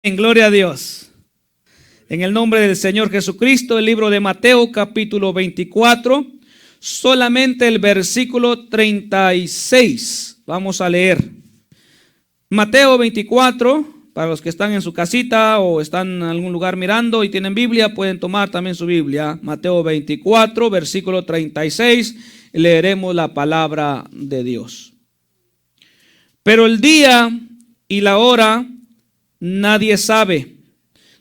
En gloria a Dios. En el nombre del Señor Jesucristo, el libro de Mateo capítulo 24, solamente el versículo 36. Vamos a leer. Mateo 24, para los que están en su casita o están en algún lugar mirando y tienen Biblia, pueden tomar también su Biblia. Mateo 24, versículo 36, leeremos la palabra de Dios. Pero el día y la hora nadie sabe,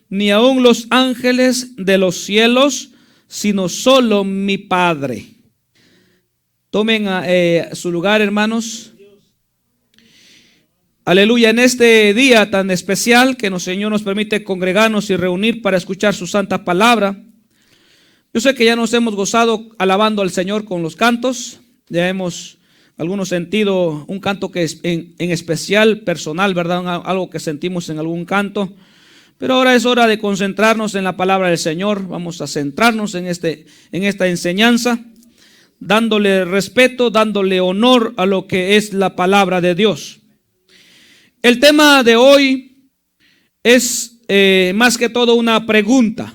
ni aun los ángeles de los cielos, sino solo mi Padre. Tomen su lugar, hermanos. Aleluya, en este día tan especial que el Señor nos permite congregarnos y reunir para escuchar su santa palabra. Yo sé que ya nos hemos gozado alabando al Señor con los cantos. Ya hemos algunos sentido un canto que es en especial personal, ¿verdad? Algo que sentimos en algún canto. Pero ahora es hora de concentrarnos en la palabra del Señor. Vamos a centrarnos en esta enseñanza, dándole respeto, dándole honor a lo que es la palabra de Dios. El tema de hoy es más que todo una pregunta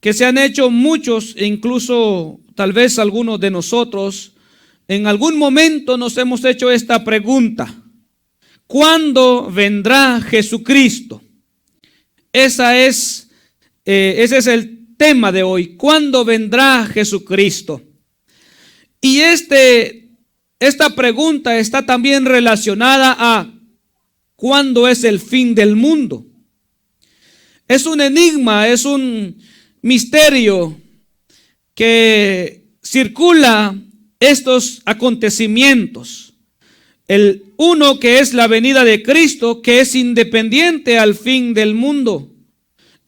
que se han hecho muchos, e incluso tal vez algunos de nosotros. En algún momento nos hemos hecho esta pregunta: ¿cuándo vendrá Jesucristo? Ese es el tema de hoy. ¿Cuándo vendrá Jesucristo? Y esta pregunta está también relacionada a ¿cuándo es el fin del mundo? Es un enigma, es un misterio que circula estos acontecimientos. El uno, que es la venida de Cristo, que es independiente al fin del mundo,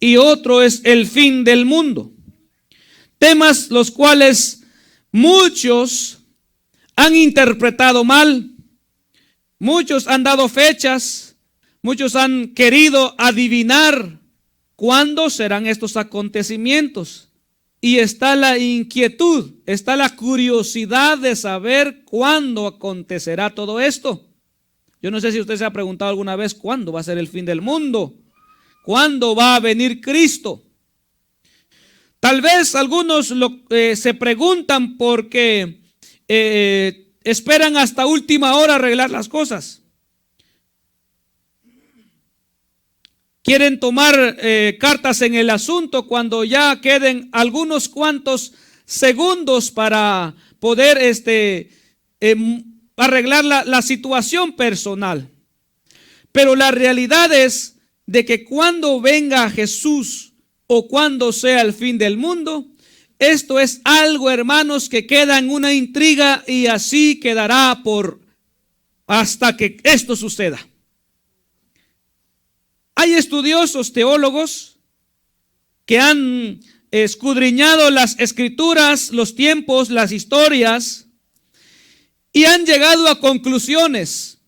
y otro es el fin del mundo. Temas los cuales muchos han interpretado mal, muchos han dado fechas, muchos han querido adivinar cuándo serán estos acontecimientos. Y está la inquietud, está la curiosidad de saber cuándo acontecerá todo esto. Yo no sé si usted se ha preguntado alguna vez cuándo va a ser el fin del mundo, cuándo va a venir Cristo. Tal vez algunos se preguntan porque esperan hasta última hora arreglar las cosas. Quieren tomar cartas en el asunto cuando ya queden algunos cuantos segundos para poder arreglar la situación personal. Pero la realidad es de que cuando venga Jesús o cuando sea el fin del mundo, esto es algo, hermanos, que queda en una intriga y así quedará hasta que esto suceda. Hay estudiosos teólogos que han escudriñado las escrituras, los tiempos, las historias, y han llegado a conclusiones.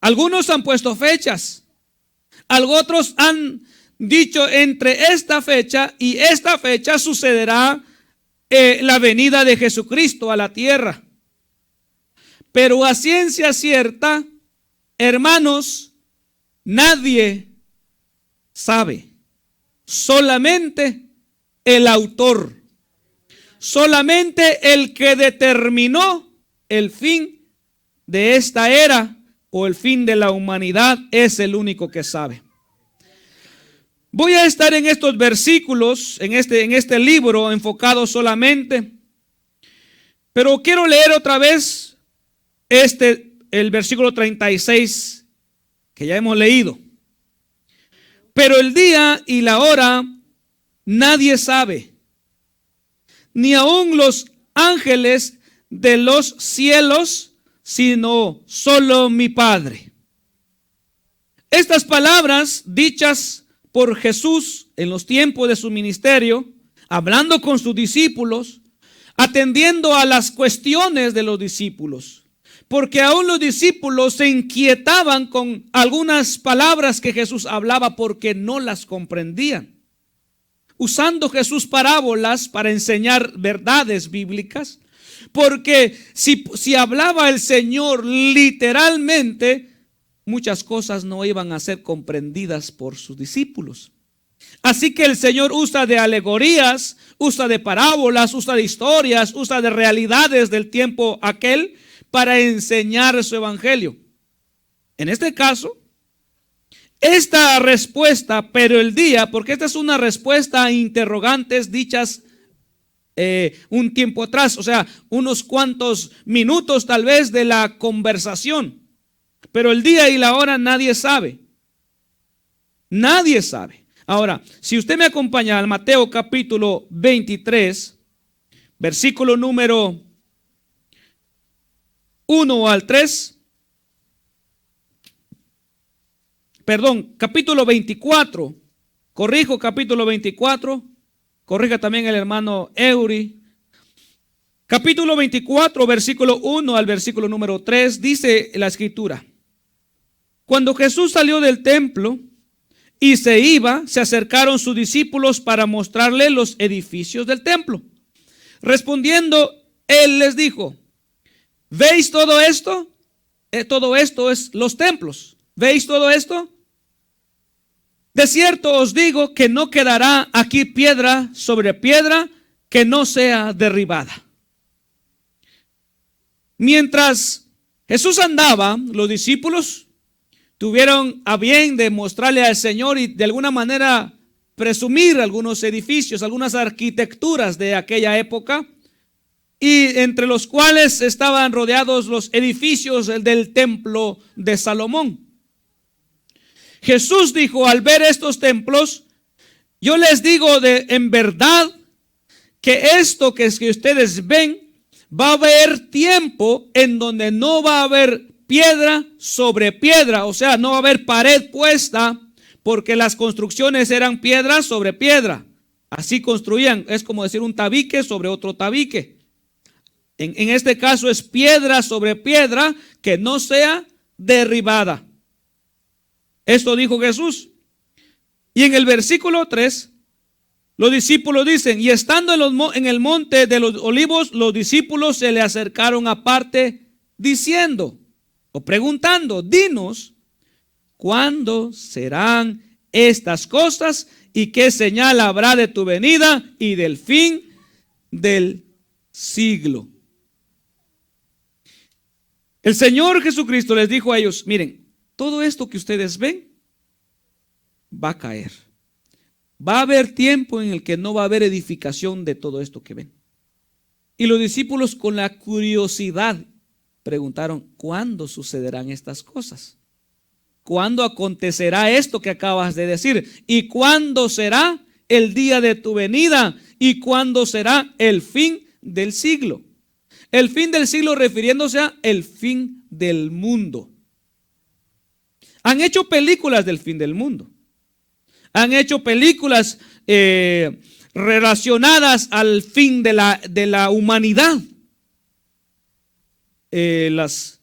Algunos han puesto fechas, otros han dicho entre esta fecha y esta fecha sucederá la venida de Jesucristo a la tierra. Pero a ciencia cierta, hermanos, nadie sabe, solamente el autor, solamente el que determinó el fin de esta era o el fin de la humanidad es el único que sabe. Voy a estar en estos versículos, en este libro enfocado solamente, pero quiero leer otra vez el versículo 36 que ya hemos leído. Pero el día y la hora nadie sabe, ni aun los ángeles de los cielos, sino solo mi Padre. Estas palabras dichas por Jesús en los tiempos de su ministerio, hablando con sus discípulos, atendiendo a las cuestiones de los discípulos. Porque aún los discípulos se inquietaban con algunas palabras que Jesús hablaba porque no las comprendían. Usando Jesús parábolas para enseñar verdades bíblicas. Porque si hablaba el Señor literalmente, muchas cosas no iban a ser comprendidas por sus discípulos. Así que el Señor usa de alegorías, usa de parábolas, usa de historias, usa de realidades del tiempo aquel para enseñar su evangelio. En este caso, esta respuesta, pero el día, porque esta es una respuesta a interrogantes dichas un tiempo atrás, o sea, unos cuantos minutos tal vez de la conversación, pero el día y la hora nadie sabe. Nadie sabe. Ahora, si usted me acompaña al Mateo capítulo 23, versículo número 1 al 3, perdón, capítulo 24, corrijo, capítulo 24, corrija también el hermano Eury. Capítulo 24, versículo 1 al versículo número 3, dice la escritura: cuando Jesús salió del templo y se iba, se acercaron sus discípulos para mostrarle los edificios del templo. Respondiendo, él les dijo: ¿veis todo esto? Todo esto es los templos. ¿Veis todo esto? De cierto os digo que no quedará aquí piedra sobre piedra que no sea derribada. Mientras Jesús andaba, los discípulos tuvieron a bien de mostrarle al Señor y de alguna manera presumir algunos edificios, algunas arquitecturas de aquella época, y entre los cuales estaban rodeados los edificios del templo de Salomón. Jesús dijo: al ver estos templos, yo les digo en verdad que esto que ustedes ven, va a haber tiempo en donde no va a haber piedra sobre piedra, o sea, no va a haber pared puesta, porque las construcciones eran piedra sobre piedra. Así construían, es como decir un tabique sobre otro tabique. En este caso es piedra sobre piedra que no sea derribada. Esto dijo Jesús. Y en el versículo 3, los discípulos dicen: y estando en el monte de los olivos, los discípulos se le acercaron aparte diciendo o preguntando: dinos, ¿cuándo serán estas cosas? ¿Y qué señal habrá de tu venida y del fin del siglo? El Señor Jesucristo les dijo a ellos: miren, todo esto que ustedes ven va a caer. Va a haber tiempo en el que no va a haber edificación de todo esto que ven. Y los discípulos, con la curiosidad, preguntaron: ¿cuándo sucederán estas cosas? ¿Cuándo acontecerá esto que acabas de decir? ¿Y cuándo será el día de tu venida? ¿Y cuándo será el fin del siglo? El fin del siglo refiriéndose a el fin del mundo. Han hecho películas del fin del mundo. Han hecho películas relacionadas al fin de la humanidad. Las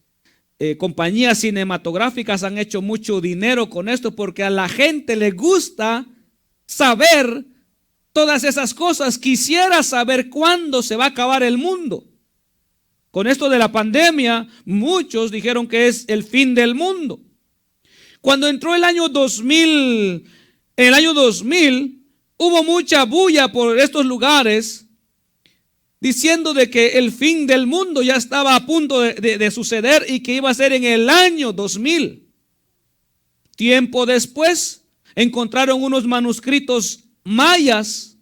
compañías cinematográficas han hecho mucho dinero con esto, porque a la gente le gusta saber todas esas cosas. Quisiera saber cuándo se va a acabar el mundo. Con esto de la pandemia, muchos dijeron que es el fin del mundo. Cuando entró el año 2000, en el año 2000, hubo mucha bulla por estos lugares diciendo de que el fin del mundo ya estaba a punto de suceder y que iba a ser en el año 2000. Tiempo después encontraron unos manuscritos mayas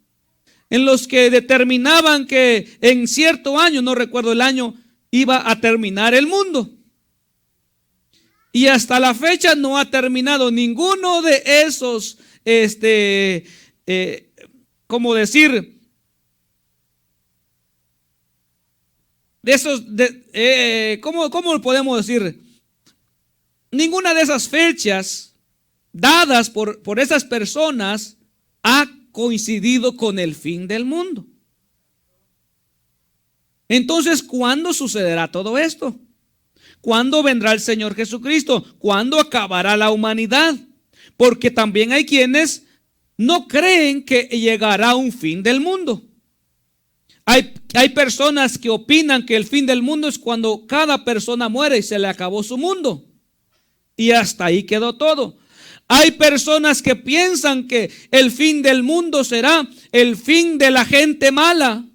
en los que determinaban que en cierto año, no recuerdo el año, iba a terminar el mundo. Y hasta la fecha no ha terminado ninguno de esos, ¿cómo decir? De esos, ¿cómo podemos decir? Ninguna de esas fechas dadas por esas personas ha coincidido con el fin del mundo. Entonces, ¿cuándo sucederá todo esto? ¿Cuándo vendrá el Señor Jesucristo? ¿Cuándo acabará la humanidad? Porque también hay quienes no creen que llegará un fin del mundo. Hay personas que opinan que el fin del mundo es cuando cada persona muere y se le acabó su mundo. Y hasta ahí quedó todo. Hay personas que piensan que el fin del mundo será el fin de la gente mala.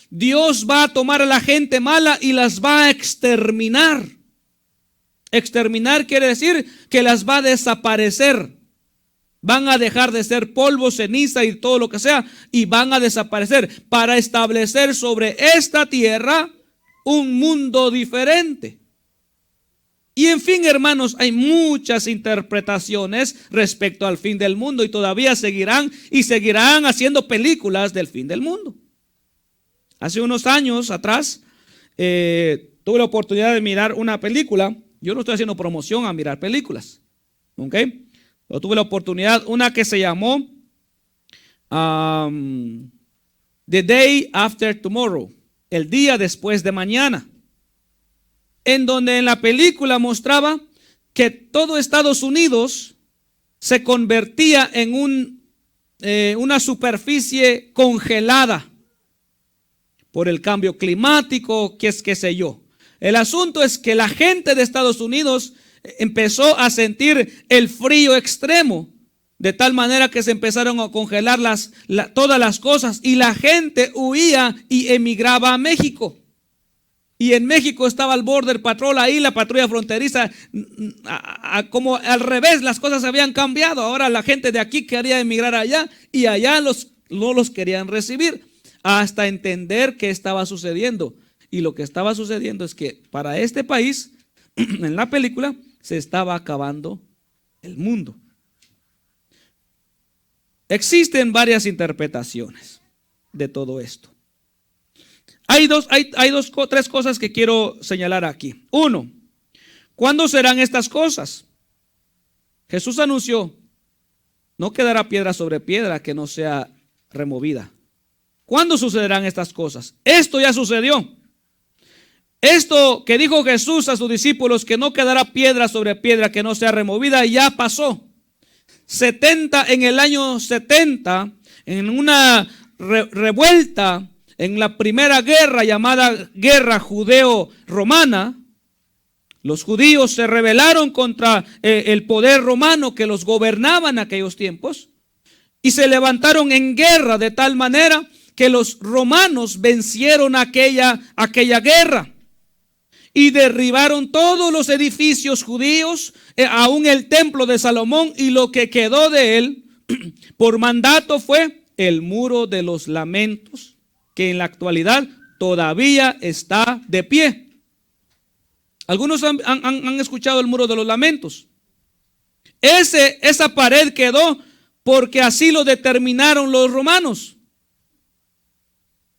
Dios va a tomar a la gente mala y las va a exterminar. Exterminar quiere decir que las va a desaparecer. Van a dejar de ser polvo, ceniza y todo lo que sea, y van a desaparecer para establecer sobre esta tierra un mundo diferente. Y en fin, hermanos, hay muchas interpretaciones respecto al fin del mundo y todavía seguirán haciendo películas del fin del mundo. Hace unos años atrás tuve la oportunidad de mirar una película. Yo no estoy haciendo promoción a mirar películas, ¿ok? Yo tuve la oportunidad, una que se llamó The Day After Tomorrow, el día después de mañana, en donde en la película mostraba que todo Estados Unidos se convertía en una superficie congelada por el cambio climático, qué sé yo. El asunto es que la gente de Estados Unidos empezó a sentir el frío extremo, de tal manera que se empezaron a congelar todas las cosas, y la gente huía y emigraba a México. Y en México estaba el Border Patrol ahí, la patrulla fronteriza, como al revés, las cosas habían cambiado. Ahora la gente de aquí quería emigrar allá y allá no los querían recibir, hasta entender qué estaba sucediendo. Y lo que estaba sucediendo es que para este país, en la película, se estaba acabando el mundo. Existen varias interpretaciones de todo esto. Hay tres cosas que quiero señalar aquí. Uno, ¿cuándo serán estas cosas? Jesús anunció, no quedará piedra sobre piedra que no sea removida. ¿Cuándo sucederán estas cosas? Esto ya sucedió. Esto que dijo Jesús a sus discípulos, que no quedará piedra sobre piedra que no sea removida, ya pasó. En el año 70, en una revuelta, en la primera guerra llamada guerra judeo-romana, los judíos se rebelaron contra el poder romano que los gobernaba en aquellos tiempos y se levantaron en guerra de tal manera que los romanos vencieron aquella guerra y derribaron todos los edificios judíos, aún el templo de Salomón, y lo que quedó de él por mandato fue el muro de los lamentos, que en la actualidad todavía está de pie. Algunos han escuchado el muro de los lamentos. Esa pared quedó porque así lo determinaron los romanos.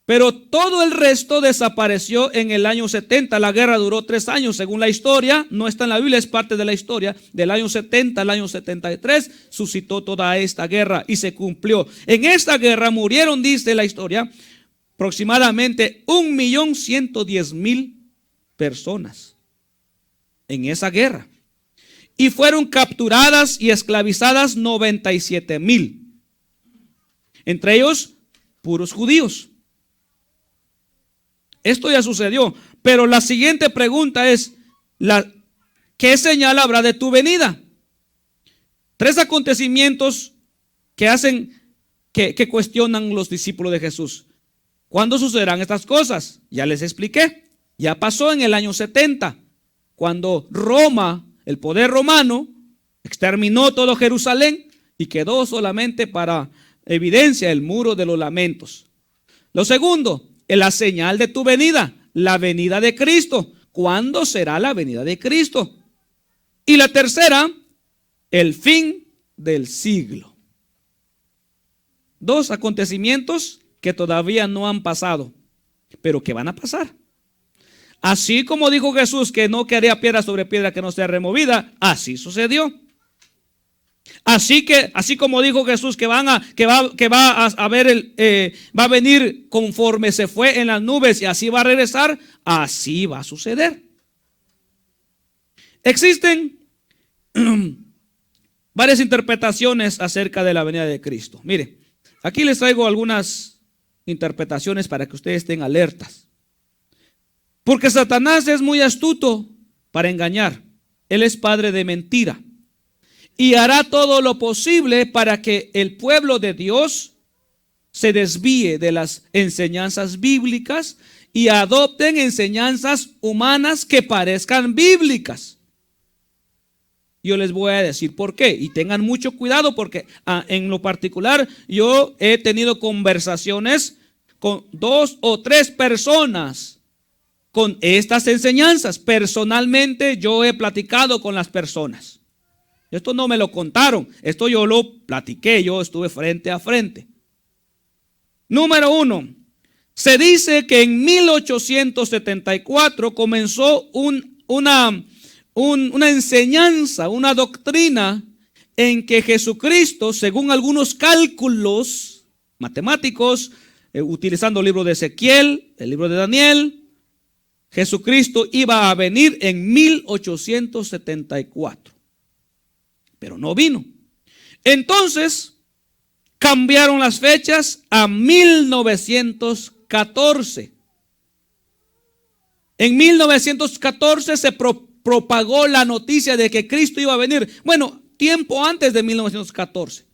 Pero todo el resto desapareció en el año 70. La guerra duró 3 años, según la historia. No está en la Biblia, es parte de la historia. Del año 70 al año 73 suscitó toda esta guerra y se cumplió. En esta guerra murieron, dice la historia, aproximadamente 1.110.000 personas en esa guerra. Y fueron capturadas y esclavizadas 97.000. Entre ellos, puros judíos. Esto ya sucedió, pero la siguiente pregunta es, ¿qué señal habrá de tu venida? 3 acontecimientos que cuestionan los discípulos de Jesús. ¿Cuándo sucederán estas cosas? Ya les expliqué. Ya pasó en el año 70, cuando Roma, el poder romano, exterminó todo Jerusalén y quedó solamente para evidencia el muro de los lamentos. Lo segundo, la señal de tu venida, la venida de Cristo. ¿Cuándo será la venida de Cristo? Y la tercera, el fin del siglo. 2 acontecimientos que todavía no han pasado, pero que van a pasar. Así como dijo Jesús que no quedaría piedra sobre piedra que no sea removida, así sucedió. Así como dijo Jesús que va a venir conforme se fue en las nubes y así va a regresar, así va a suceder. Existen varias interpretaciones acerca de la venida de Cristo. Mire, aquí les traigo algunas interpretaciones para que ustedes estén alertas. Porque Satanás es muy astuto para engañar. Él es padre de mentira. Y hará todo lo posible para que el pueblo de Dios se desvíe de las enseñanzas bíblicas y adopten enseñanzas humanas que parezcan bíblicas. Yo les voy a decir por qué, y tengan mucho cuidado porque en lo particular yo he tenido conversaciones con 2 o 3 personas con estas enseñanzas. Personalmente yo he platicado con las personas. Esto no me lo contaron, esto yo lo platiqué, yo estuve frente a frente. Número 1, se dice que en 1874 comenzó una enseñanza, una doctrina en que Jesucristo, según algunos cálculos matemáticos, utilizando el libro de Ezequiel, el libro de Daniel, Jesucristo iba a venir en 1874. Pero no vino. Entonces cambiaron las fechas a 1914. En 1914 se propagó la noticia de que Cristo iba a venir. Bueno, tiempo antes de 1914.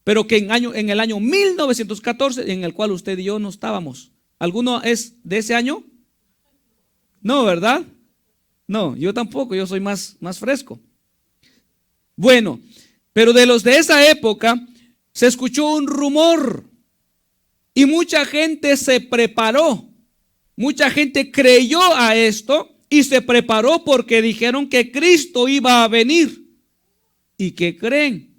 Pero que en el año 1914, en el cual usted y yo no estábamos. ¿Alguno es de ese año? No, ¿verdad? No, yo tampoco, yo soy más fresco. Bueno, pero de los de esa época se escuchó un rumor y mucha gente se preparó, mucha gente creyó a esto y se preparó porque dijeron que Cristo iba a venir. ¿Y qué creen?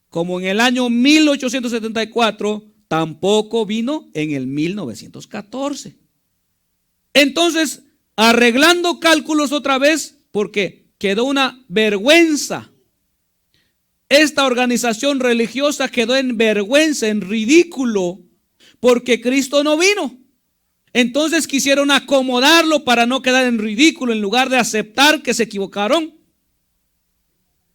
Como en el año 1874 tampoco vino en el 1914. Entonces, arreglando cálculos otra vez, porque quedó una vergüenza. Esta organización religiosa quedó en vergüenza, en ridículo, porque Cristo no vino. Entonces quisieron acomodarlo para no quedar en ridículo en lugar de aceptar que se equivocaron.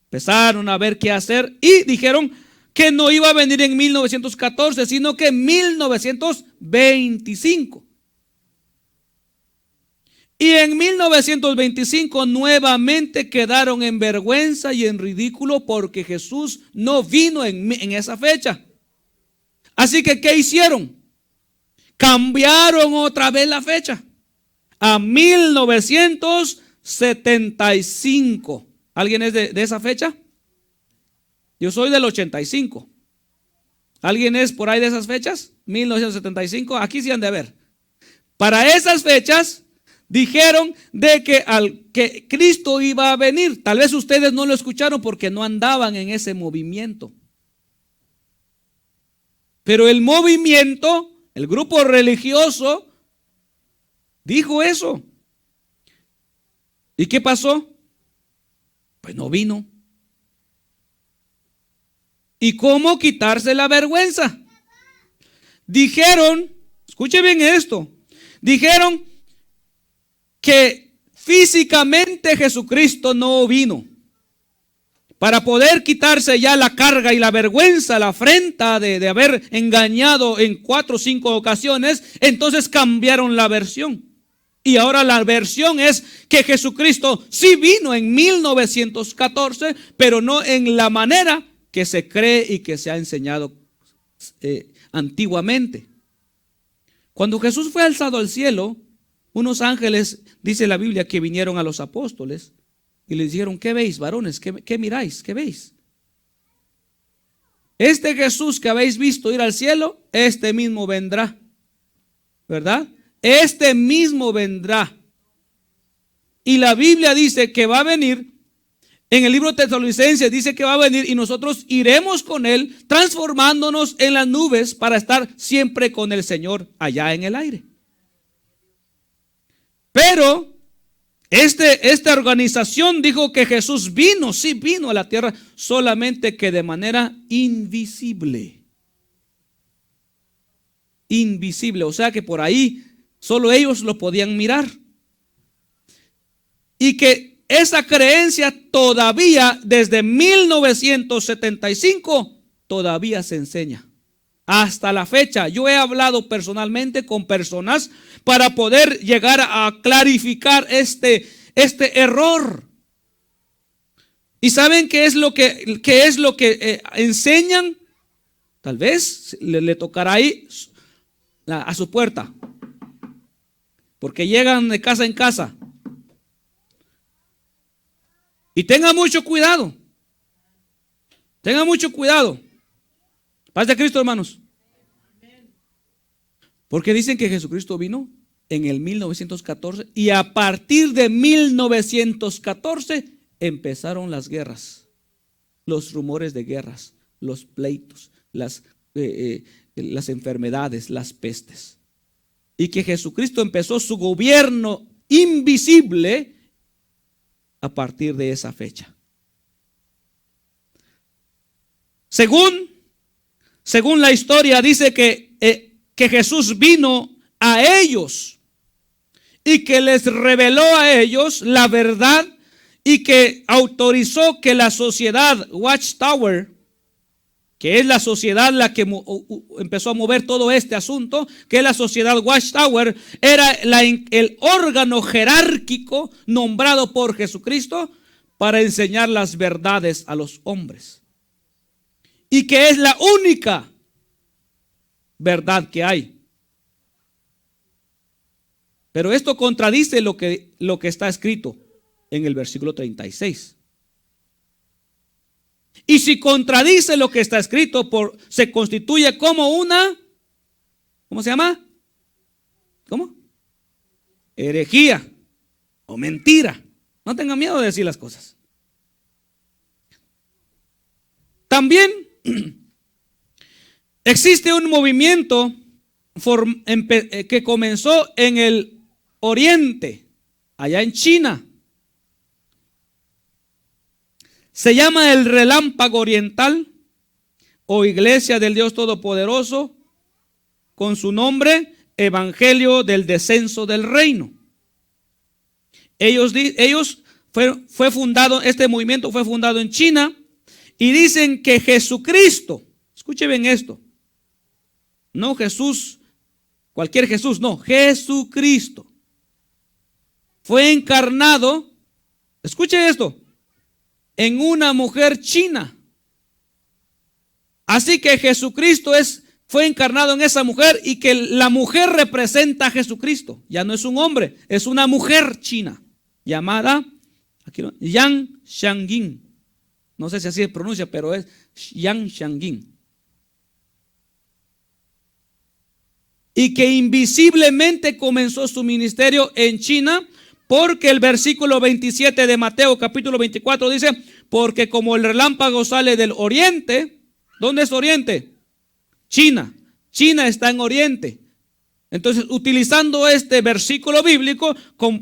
Empezaron a ver qué hacer y dijeron que no iba a venir en 1914, sino que en 1925. Y en 1925 nuevamente quedaron en vergüenza y en ridículo porque Jesús no vino en esa fecha. Así que, ¿qué hicieron? Cambiaron otra vez la fecha a 1975. ¿Alguien es de esa fecha? Yo soy del 85. ¿Alguien es por ahí de esas fechas? 1975. Aquí sí han de haber. Para esas fechas dijeron de que Cristo iba a venir. Tal vez ustedes no lo escucharon porque no andaban en ese movimiento. Pero el movimiento, el grupo religioso, dijo eso. ¿Y qué pasó? Pues no vino. ¿Y cómo quitarse la vergüenza? Dijeron, escuche bien esto, dijeron que físicamente Jesucristo no vino. Para poder quitarse ya la carga y la vergüenza, la afrenta de haber engañado en 4 o 5 ocasiones, entonces cambiaron la versión. Y ahora la versión es que Jesucristo sí vino en 1914, pero no en la manera que se cree y que se ha enseñado antiguamente. Cuando Jesús fue alzado al cielo, unos ángeles, dice la Biblia, que vinieron a los apóstoles y les dijeron: ¿qué veis, varones? ¿Qué miráis? ¿Qué veis? Este Jesús que habéis visto ir al cielo, este mismo vendrá, ¿verdad? Este mismo vendrá. Y la Biblia dice que va a venir. En el libro de Tesalonicenses dice que va a venir y nosotros iremos con él, transformándonos en las nubes para estar siempre con el Señor allá en el aire. Pero esta organización dijo que Jesús vino, sí vino a la tierra, solamente que de manera invisible. Invisible, o sea que por ahí solo ellos lo podían mirar. Y que esa creencia todavía desde 1975 todavía se enseña. Hasta la fecha, yo he hablado personalmente con personas para poder llegar a clarificar este error. ¿Y saben qué es lo que enseñan? Tal vez le tocará ahí a su puerta, porque llegan de casa en casa. Y tenga mucho cuidado. Tenga mucho cuidado. Paz de Cristo, hermanos. Porque dicen que Jesucristo vino en el 1914 y a partir de 1914 empezaron las guerras, los rumores de guerras, los pleitos, las enfermedades, las pestes. Y que Jesucristo empezó su gobierno invisible a partir de esa fecha. Según la historia, dice que Jesús vino a ellos y que les reveló a ellos la verdad y que autorizó que la sociedad Watchtower, que es la sociedad la que empezó a mover todo este asunto, que es la sociedad Watchtower, era el órgano jerárquico nombrado por Jesucristo para enseñar las verdades a los hombres. Y que es la única verdad que hay. Pero esto contradice lo que está escrito en el versículo 36. Y si contradice lo que está escrito, se constituye como una, ¿cómo se llama? ¿Cómo? Herejía o mentira. No tengan miedo de decir las cosas. También existe un movimiento que comenzó en el Oriente, allá en China. Se llama el Relámpago Oriental o Iglesia del Dios Todopoderoso, con su nombre Evangelio del Descenso del Reino. Este movimiento fue fundado en China y dicen que Jesucristo, escuchen bien esto, no Jesús, cualquier Jesús, no, Jesucristo fue encarnado, escuchen esto, en una mujer china. Así que Jesucristo fue encarnado en esa mujer y que la mujer representa a Jesucristo. Ya no es un hombre, es una mujer china llamada Yang Shangyin. No sé si así se pronuncia, pero es Yang Shangyin. Y que invisiblemente comenzó su ministerio en China, porque el versículo 27 de Mateo capítulo 24 dice, porque como el relámpago sale del oriente, ¿dónde es oriente? China. China está en oriente. Entonces, utilizando este versículo bíblico,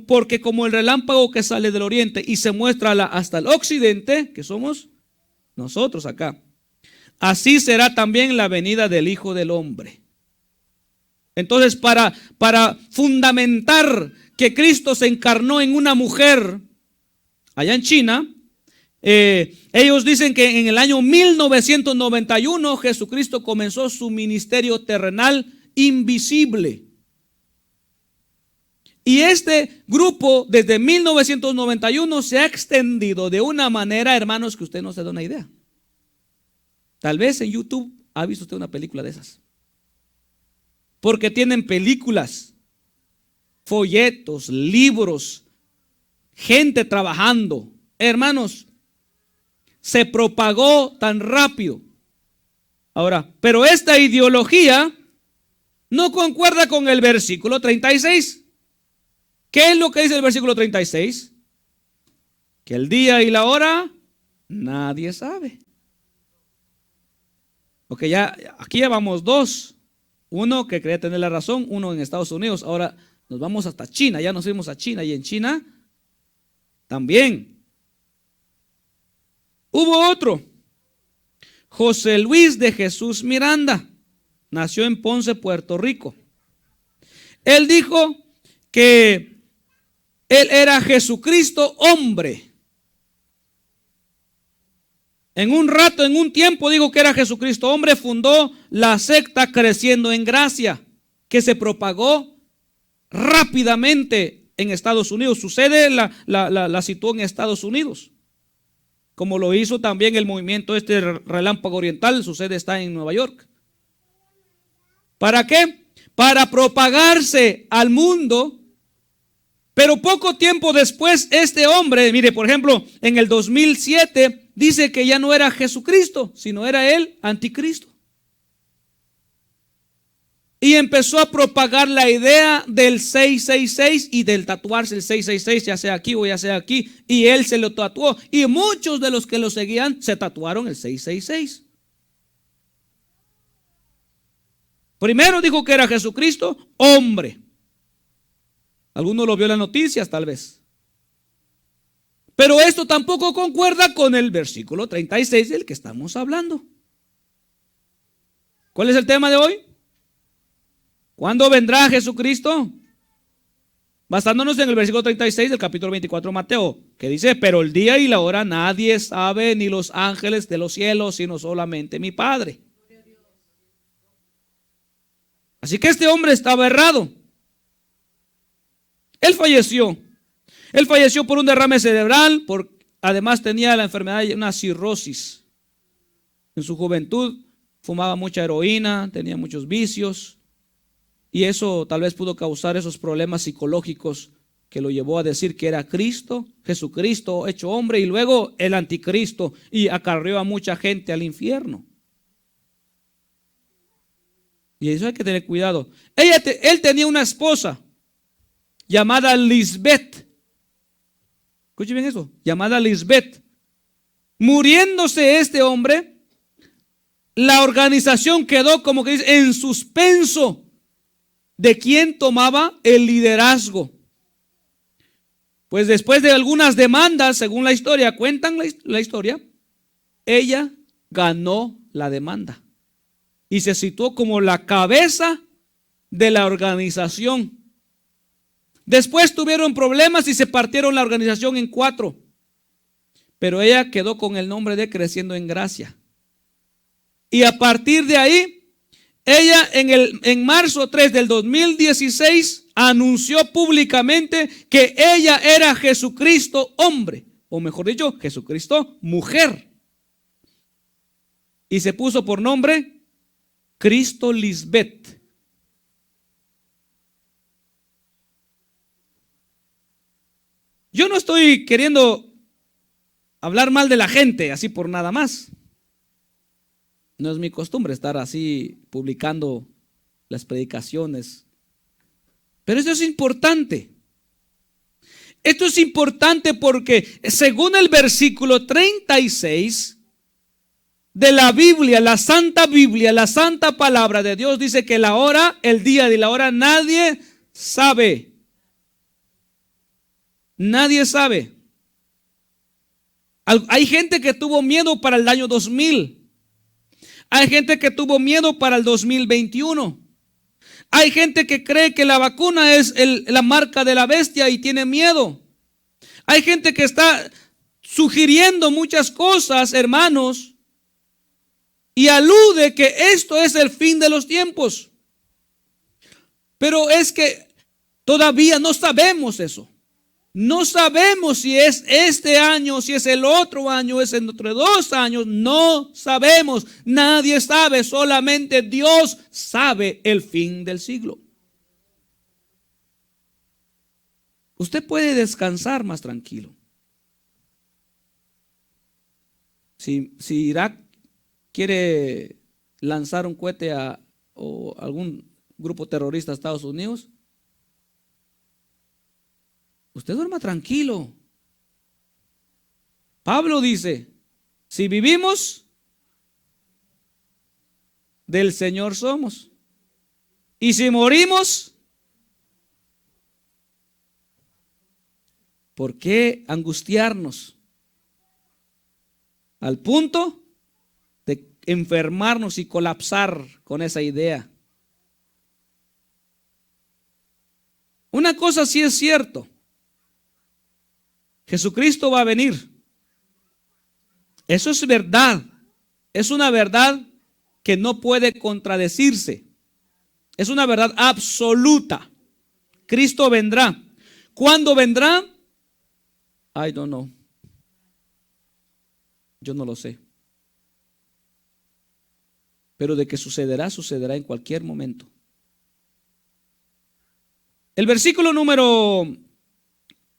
porque como el relámpago que sale del oriente y se muestra hasta el occidente, que somos nosotros acá, así será también la venida del Hijo del Hombre. Entonces, para fundamentar que Cristo se encarnó en una mujer allá en China, ellos dicen que en el año 1991 Jesucristo comenzó su ministerio terrenal invisible. Y este grupo desde 1991 se ha extendido de una manera, hermanos, que usted no se da una idea. Tal vez en YouTube ha visto usted una película de esas. Porque tienen películas, folletos, libros, gente trabajando. Hermanos, se propagó tan rápido. Ahora, pero esta ideología no concuerda con el versículo 36. ¿Qué es lo que dice el versículo 36? Que el día y la hora nadie sabe. Ok, aquí ya vamos dos. Uno que creía tener la razón, uno en Estados Unidos. Ahora nos vamos hasta China, ya nos fuimos a China y en China también. Hubo otro, José Luis de Jesús Miranda, nació en Ponce, Puerto Rico. Él dijo que él era Jesucristo hombre. En un tiempo dijo que era Jesucristo hombre, fundó la secta Creciendo en Gracia, que se propagó rápidamente en Estados Unidos. Su sede la situó en Estados Unidos. como lo hizo también el movimiento relámpago oriental. Su sede está en Nueva York. ¿Para qué? Para propagarse al mundo. Pero poco tiempo después este hombre, mire, por ejemplo, en el 2007 dice que ya no era Jesucristo, sino era el anticristo. Y empezó a propagar la idea del 666 y del tatuarse el 666, ya sea aquí o ya sea aquí. Y él se lo tatuó. Y muchos de los que lo seguían se tatuaron el 666. Primero dijo que era Jesucristo, hombre. Algunos lo vio en las noticias tal vez. Pero esto tampoco concuerda con el versículo 36 del que estamos hablando. ¿Cuál es el tema de hoy? ¿Cuándo vendrá Jesucristo? Basándonos en el versículo 36 del capítulo 24 de Mateo, que dice: pero el día y la hora nadie sabe, ni los ángeles de los cielos, sino solamente mi Padre. Así que este hombre estaba errado. Él falleció. Él falleció por un derrame cerebral, además tenía la enfermedad de una cirrosis. En su juventud fumaba mucha heroína, tenía muchos vicios. Y eso tal vez pudo causar esos problemas psicológicos que lo llevó a decir que era Cristo, Jesucristo hecho hombre, y luego el anticristo, y acarreó a mucha gente al infierno. Y eso hay que tener cuidado. Él tenía una esposa llamada Lisbeth. Escuchen bien eso, llamada Lisbeth. Muriéndose este hombre, la organización quedó, como que dice, en suspenso de quién tomaba el liderazgo. Pues después de algunas demandas, según la historia, cuentan la historia, ella ganó la demanda y se situó como la cabeza de la organización. Después tuvieron problemas y se partieron la organización en 4, pero ella quedó con el nombre de Creciendo en Gracia. Y a partir de ahí, ella en marzo 3 del 2016 anunció públicamente que ella era Jesucristo hombre, o mejor dicho, Jesucristo mujer. Y se puso por nombre Cristo Lisbeth. Yo no estoy queriendo hablar mal de la gente así por nada más. No es mi costumbre estar así publicando las predicaciones. Pero esto es importante. Esto es importante porque según el versículo 36 de la Biblia, la santa palabra de Dios, dice que la hora, el día y la hora nadie sabe. Nadie sabe. Hay gente que tuvo miedo para el año 2000. Hay gente que tuvo miedo para el 2021. Hay gente que cree que la vacuna es la marca de la bestia y tiene miedo. Hay gente que está sugiriendo muchas cosas, hermanos, y alude que esto es el fin de los tiempos. Pero es que todavía no sabemos eso. No sabemos si es este año, si es el otro año, es entre 2 años. No sabemos. Nadie sabe. Solamente Dios sabe el fin del siglo. Usted puede descansar más tranquilo. Si Irak quiere lanzar un cohete o algún grupo terrorista a Estados Unidos, usted duerma tranquilo. Pablo dice: si vivimos, del Señor somos. Y si morimos, ¿por qué angustiarnos al punto de enfermarnos y colapsar con esa idea? Una cosa sí es cierto: Jesucristo va a venir. Eso es verdad. Es una verdad que no puede contradecirse. Es una verdad absoluta. Cristo vendrá. ¿Cuándo vendrá? I don't know. Yo no lo sé. Pero de que sucederá, sucederá en cualquier momento. El versículo número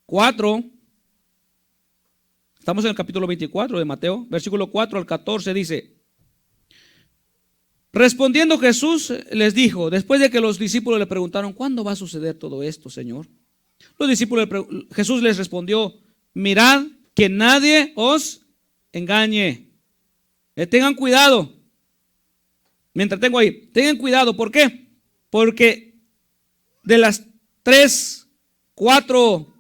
4, estamos en el capítulo 24 de Mateo, versículo 4 al 14 dice: respondiendo Jesús les dijo, después de que los discípulos le preguntaron, ¿cuándo va a suceder todo esto, Señor? Jesús les respondió, mirad que nadie os engañe. Tengan cuidado. Me entretengo ahí. Tengan cuidado. ¿Por qué? Porque de los cuatro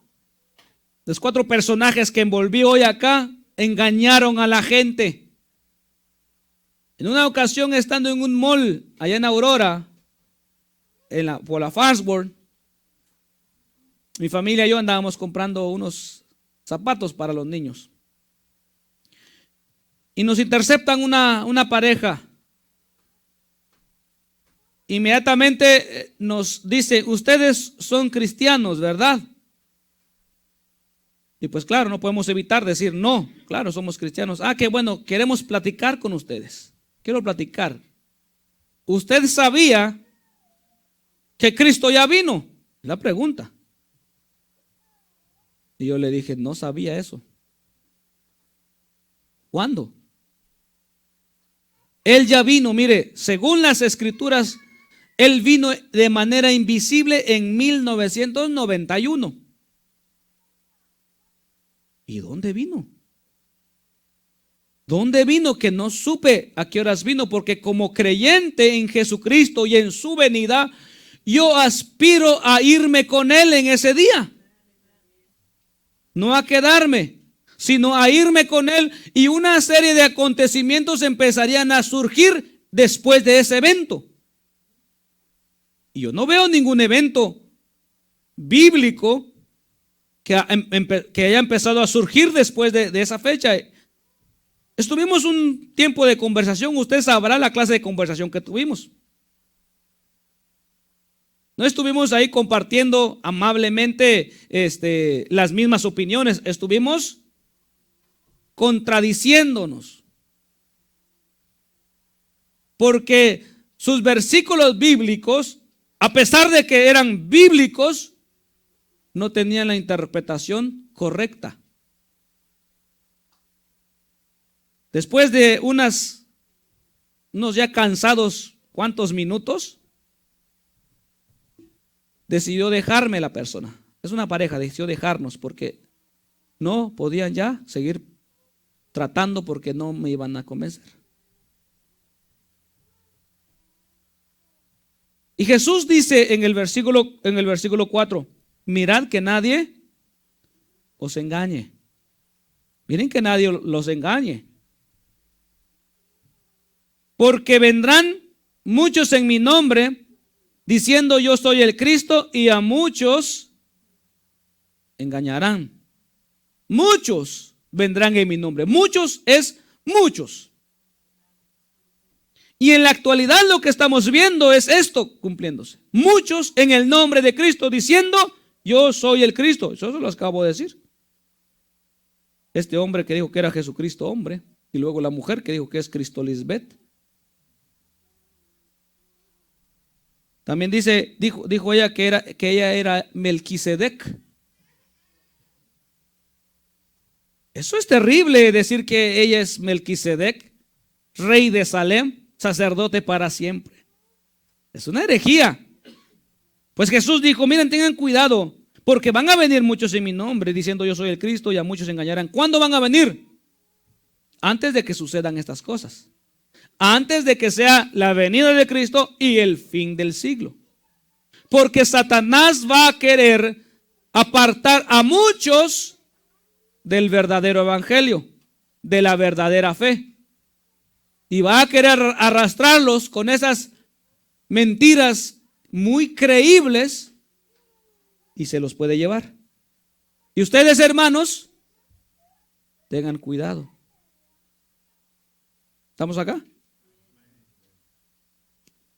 personajes que envolví hoy acá, engañaron a la gente. En una ocasión, estando en un mall allá en Aurora, por la Fast World, mi familia y yo andábamos comprando unos zapatos para los niños. Y nos interceptan una pareja. Inmediatamente nos dice, ustedes son cristianos, ¿verdad? Y pues claro, no podemos evitar decir, no, claro, somos cristianos. Ah, qué bueno, queremos platicar con ustedes. Quiero platicar. ¿Usted sabía que Cristo ya vino? La pregunta. Y yo le dije, no sabía eso. ¿Cuándo? Él ya vino, mire, según las escrituras, Él vino de manera invisible en 1991. ¿Y dónde vino? ¿Dónde vino? Que no supe a qué horas vino, porque como creyente en Jesucristo y en su venida, yo aspiro a irme con Él en ese día. No a quedarme, sino a irme con Él, y una serie de acontecimientos empezarían a surgir después de ese evento. Y yo no veo ningún evento bíblico que haya empezado a surgir después de esa fecha. Estuvimos un tiempo de conversación, usted sabrá la clase de conversación que tuvimos. No estuvimos ahí compartiendo amablemente las mismas opiniones, estuvimos contradiciéndonos. Porque sus versículos bíblicos, a pesar de que eran bíblicos, no tenían la interpretación correcta. Después de unos ya cansados, ¿cuántos minutos? Decidió dejarme la persona. Es una pareja, decidió dejarnos porque no podían ya seguir tratando porque no me iban a convencer. Y Jesús dice en el versículo 4, mirad que nadie os engañe. Miren que nadie los engañe. Porque vendrán muchos en mi nombre diciendo yo soy el Cristo, y a muchos engañarán. Muchos vendrán en mi nombre. Muchos es muchos. Y en la actualidad lo que estamos viendo es esto cumpliéndose. Muchos en el nombre de Cristo diciendo yo soy el Cristo. Eso se lo acabo de decir. Este hombre que dijo que era Jesucristo hombre, y luego la mujer que dijo que es Cristo Lisbeth. También dijo ella que ella era Melquisedec. Eso es terrible, decir que ella es Melquisedec, rey de Salem, sacerdote para siempre. Es una herejía. Pues Jesús dijo, miren, tengan cuidado, porque van a venir muchos en mi nombre diciendo yo soy el Cristo, y a muchos engañarán. ¿Cuándo van a venir? Antes de que sucedan estas cosas. Antes de que sea la venida de Cristo y el fin del siglo. Porque Satanás va a querer apartar a muchos del verdadero evangelio, de la verdadera fe. Y va a querer arrastrarlos con esas mentiras muy creíbles y se los puede llevar. Y ustedes, hermanos, tengan cuidado. ¿Estamos acá?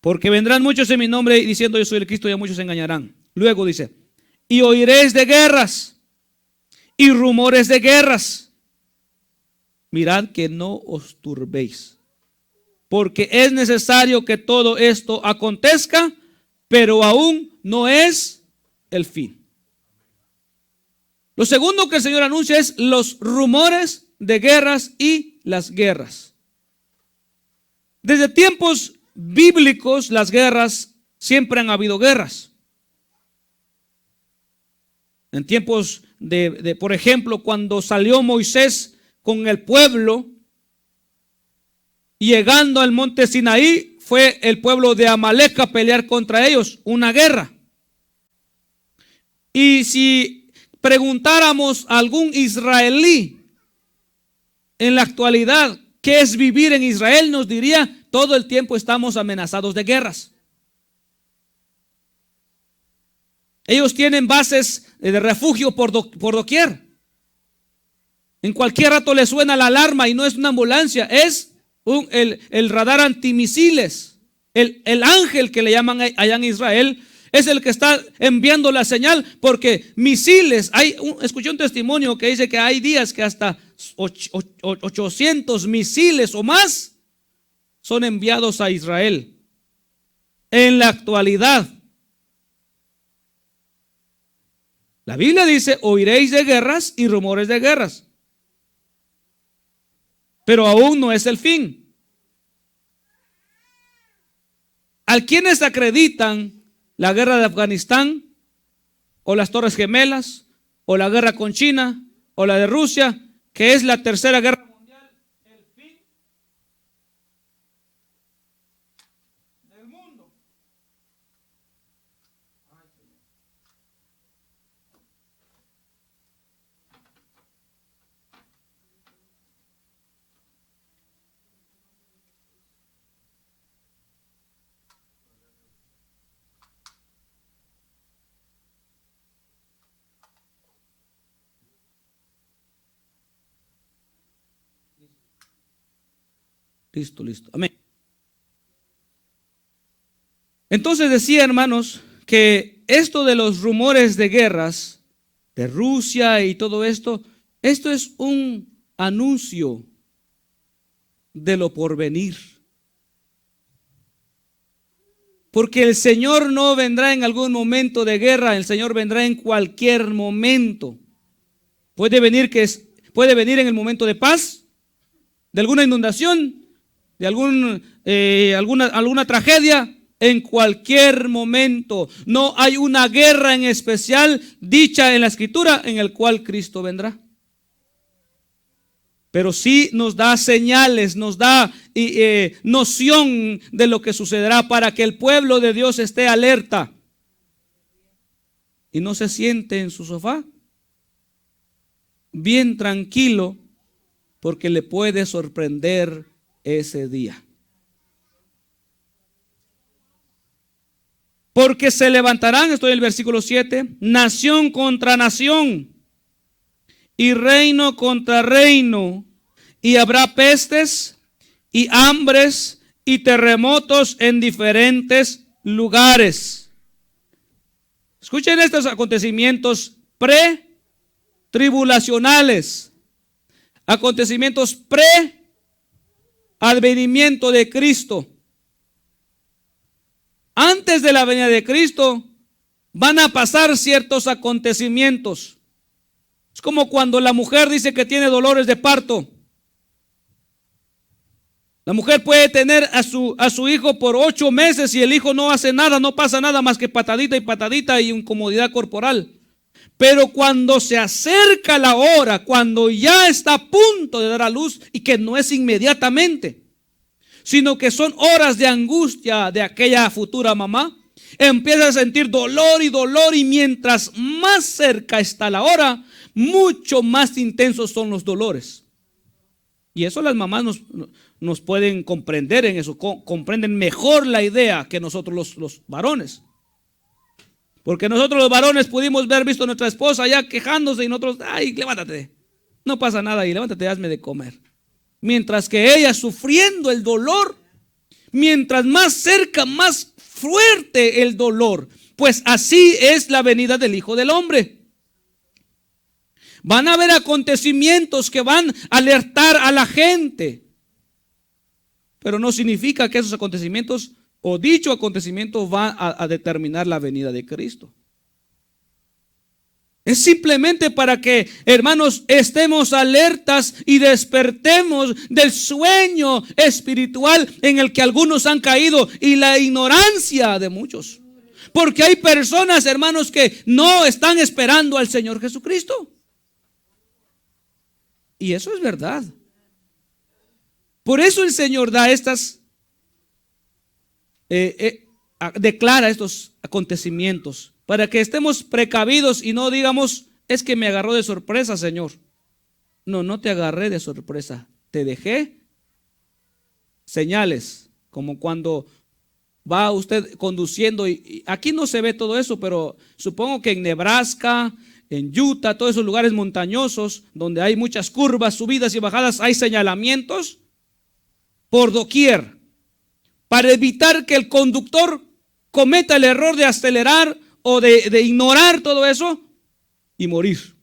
Porque vendrán muchos en mi nombre diciendo yo soy el Cristo, y a muchos se engañarán. Luego dice, y oiréis de guerras y rumores de guerras. mirad que no os turbéis, porque es necesario que todo esto acontezca, pero aún no es el fin. Lo segundo que el Señor anuncia es los rumores de guerras y las guerras. Desde tiempos bíblicos, las guerras, siempre han habido guerras. En tiempos por ejemplo, cuando salió Moisés con el pueblo, llegando al monte Sinaí, fue el pueblo de Amalek a pelear contra ellos, una guerra. Y si preguntáramos a algún israelí en la actualidad qué es vivir en Israel, nos diría: todo el tiempo estamos amenazados de guerras. Ellos tienen bases de refugio por doquier. En cualquier rato les suena la alarma y no es una ambulancia, es el radar antimisiles. El ángel que le llaman allá en Israel es el que está enviando la señal, porque misiles, escuché un testimonio que dice que hay días que hasta 800 misiles o más son enviados a Israel. En la actualidad, la Biblia dice: oiréis de guerras y rumores de guerras. Pero aún no es el fin. ¿A quienes acreditan la guerra de Afganistán, o las Torres Gemelas, o la guerra con China, o la de Rusia, que es la tercera guerra mundial, el fin del mundo? Listo. Amén. Entonces decía, hermanos, que esto de los rumores de guerras de Rusia y todo esto es un anuncio de lo porvenir. Porque el Señor no vendrá en algún momento de guerra, el Señor vendrá en cualquier momento. Puede venir en el momento de paz, de alguna inundación, de alguna tragedia, en cualquier momento. No hay una guerra en especial dicha en la Escritura en el cual Cristo vendrá. Pero sí nos da señales, nos da noción de lo que sucederá, para que el pueblo de Dios esté alerta y no se siente en su sofá bien tranquilo, porque le puede sorprender ese día. Porque se levantarán, estoy en el versículo 7, nación contra nación y reino contra reino, y habrá pestes y hambres y terremotos en diferentes lugares. Escuchen estos acontecimientos pre-tribulacionales, acontecimientos pre-advenimiento de Cristo. Antes de la venida de Cristo van a pasar ciertos acontecimientos. Es como cuando la mujer dice que tiene dolores de parto. La mujer puede tener a su hijo por 8 meses y el hijo no hace nada, no pasa nada más que patadita y patadita y incomodidad corporal. Pero cuando se acerca la hora, cuando ya está a punto de dar a luz, y que no es inmediatamente, sino que son horas de angustia de aquella futura mamá, empieza a sentir dolor, y mientras más cerca está la hora, mucho más intensos son los dolores. Y eso las mamás nos pueden comprender en eso, comprenden mejor la idea que nosotros los varones. Porque nosotros los varones pudimos haber visto a nuestra esposa ya quejándose y nosotros: ay, levántate, no pasa nada, y levántate, hazme de comer. Mientras que ella sufriendo el dolor, mientras más cerca, más fuerte el dolor. Pues así es la venida del Hijo del Hombre. Van a haber acontecimientos que van a alertar a la gente. Pero no significa que esos acontecimientos o dicho acontecimiento va a determinar la venida de Cristo. Es simplemente para que, hermanos, estemos alertas y despertemos del sueño espiritual en el que algunos han caído y la ignorancia de muchos. Porque hay personas, hermanos, que no están esperando al Señor Jesucristo. Y eso es verdad. Por eso el Señor da estas, declara estos acontecimientos, para que estemos precavidos y no digamos, es que me agarró de sorpresa, Señor. No, no te agarré de sorpresa, te dejé señales, como cuando va usted conduciendo, y aquí no se ve todo eso, pero supongo que en Nebraska, en Utah, todos esos lugares montañosos, donde hay muchas curvas, subidas y bajadas, hay señalamientos por doquier, para evitar que el conductor cometa el error de acelerar o de ignorar todo eso y morir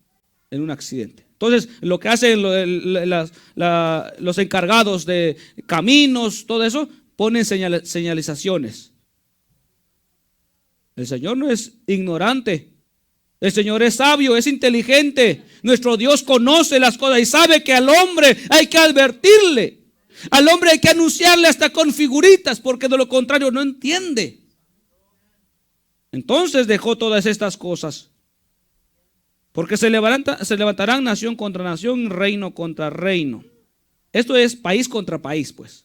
en un accidente. Entonces, lo que hacen los encargados de caminos, todo eso, ponen señalizaciones. El Señor no es ignorante. El Señor es sabio, es inteligente. Nuestro Dios conoce las cosas y sabe que al hombre hay que advertirle. Al hombre hay que anunciarle hasta con figuritas, porque de lo contrario no entiende. Entonces dejó todas estas cosas. Porque se levantarán nación contra nación, reino contra reino. Esto es país contra país, pues.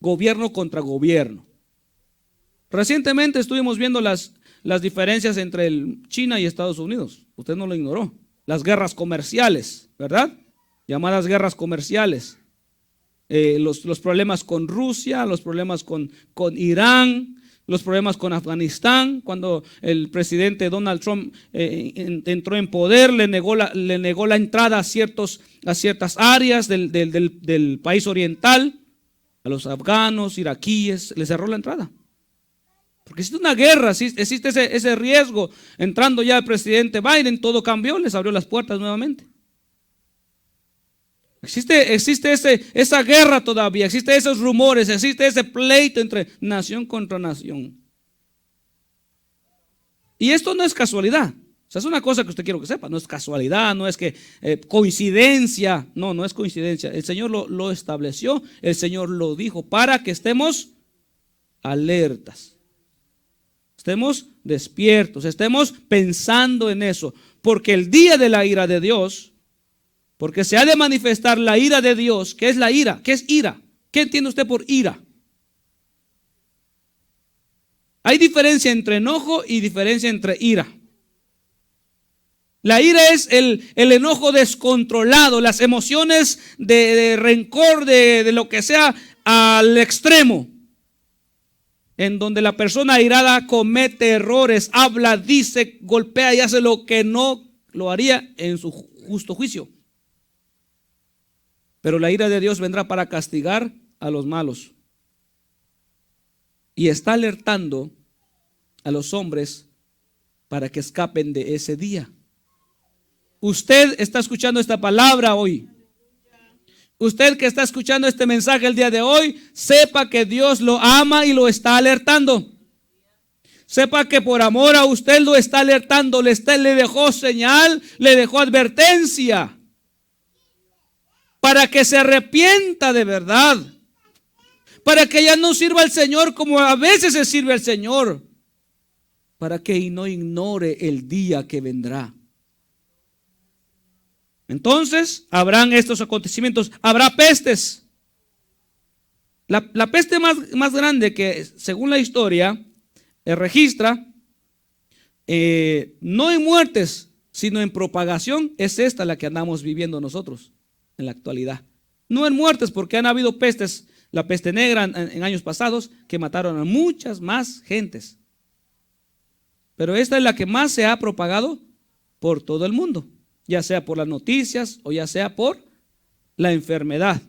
Gobierno contra gobierno. Recientemente estuvimos viendo las diferencias entre China y Estados Unidos. Usted no lo ignoró. Las guerras comerciales, ¿verdad? Llamadas guerras comerciales. Los problemas con Rusia, los problemas con Irán, los problemas con Afganistán. Cuando el presidente Donald Trump entró en poder, le negó la entrada a ciertas áreas del país oriental, a los afganos, iraquíes, le cerró la entrada. Porque existe una guerra, existe ese riesgo. Entrando ya el presidente Biden, todo cambió, les abrió las puertas nuevamente. Existe esa guerra todavía, existe esos rumores, existe ese pleito entre nación contra nación. Y esto no es casualidad. O sea, es una cosa que usted quiero que sepa. No es casualidad, no es que coincidencia. No, no es coincidencia. El Señor lo estableció, el Señor lo dijo para que estemos alertas. Estemos despiertos, estemos pensando en eso. Porque el día de la ira de Dios, porque se ha de manifestar la ira de Dios. ¿Qué es la ira? ¿Qué es ira? ¿Qué entiende usted por ira? Hay diferencia entre enojo y diferencia entre ira. La ira es el enojo descontrolado, las emociones de rencor, de lo que sea, al extremo. En donde la persona airada comete errores, habla, dice, golpea y hace lo que no lo haría en su justo juicio. Pero la ira de Dios vendrá para castigar a los malos. Y está alertando a los hombres para que escapen de ese día. Usted está escuchando esta palabra hoy. Usted que está escuchando este mensaje el día de hoy, sepa que Dios lo ama y lo está alertando. Sepa que por amor a usted lo está alertando, le dejó señal, le dejó advertencia. Para que se arrepienta de verdad. Para que ya no sirva al Señor como a veces se sirve al Señor. Para que no ignore el día que vendrá. Entonces, habrán estos acontecimientos. Habrá pestes. La peste más grande que, según la historia, registra, no en muertes, sino en propagación, es esta la que andamos viviendo nosotros en la actualidad. No en muertes, porque han habido pestes, la peste negra en años pasados, que mataron a muchas más gentes. Pero esta es la que más se ha propagado por todo el mundo, ya sea por las noticias o ya sea por la enfermedad.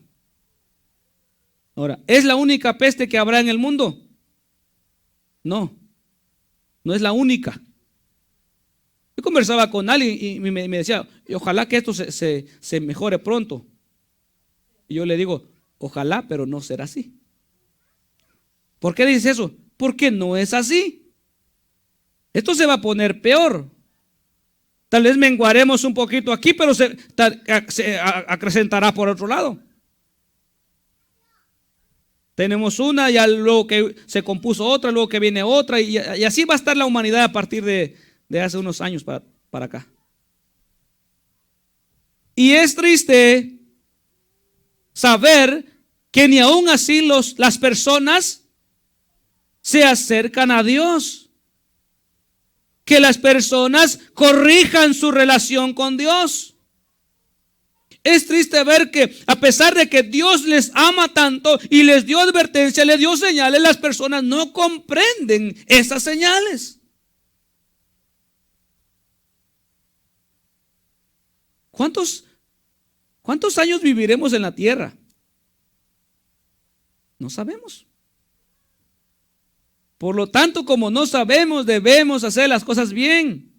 Ahora, ¿es la única peste que habrá en el mundo? No, no es la única. Yo conversaba con alguien y me decía, ojalá que esto se mejore pronto. Y yo le digo, ojalá, pero no será así. ¿Por qué dices eso? Porque no es así. Esto se va a poner peor. Tal vez menguaremos un poquito aquí, pero se acrecentará por otro lado. Tenemos una, ya luego que se compuso otra, luego que viene otra, y así va a estar la humanidad a partir de hace unos años para acá. Y es triste saber que ni aún así las personas se acercan a Dios. Que las personas corrijan su relación con Dios. Es triste ver que a pesar de que Dios les ama tanto y les dio advertencia, les dio señales, las personas no comprenden esas señales. ¿Cuántos años viviremos en la tierra? No sabemos. Por lo tanto, como no sabemos, debemos hacer las cosas bien.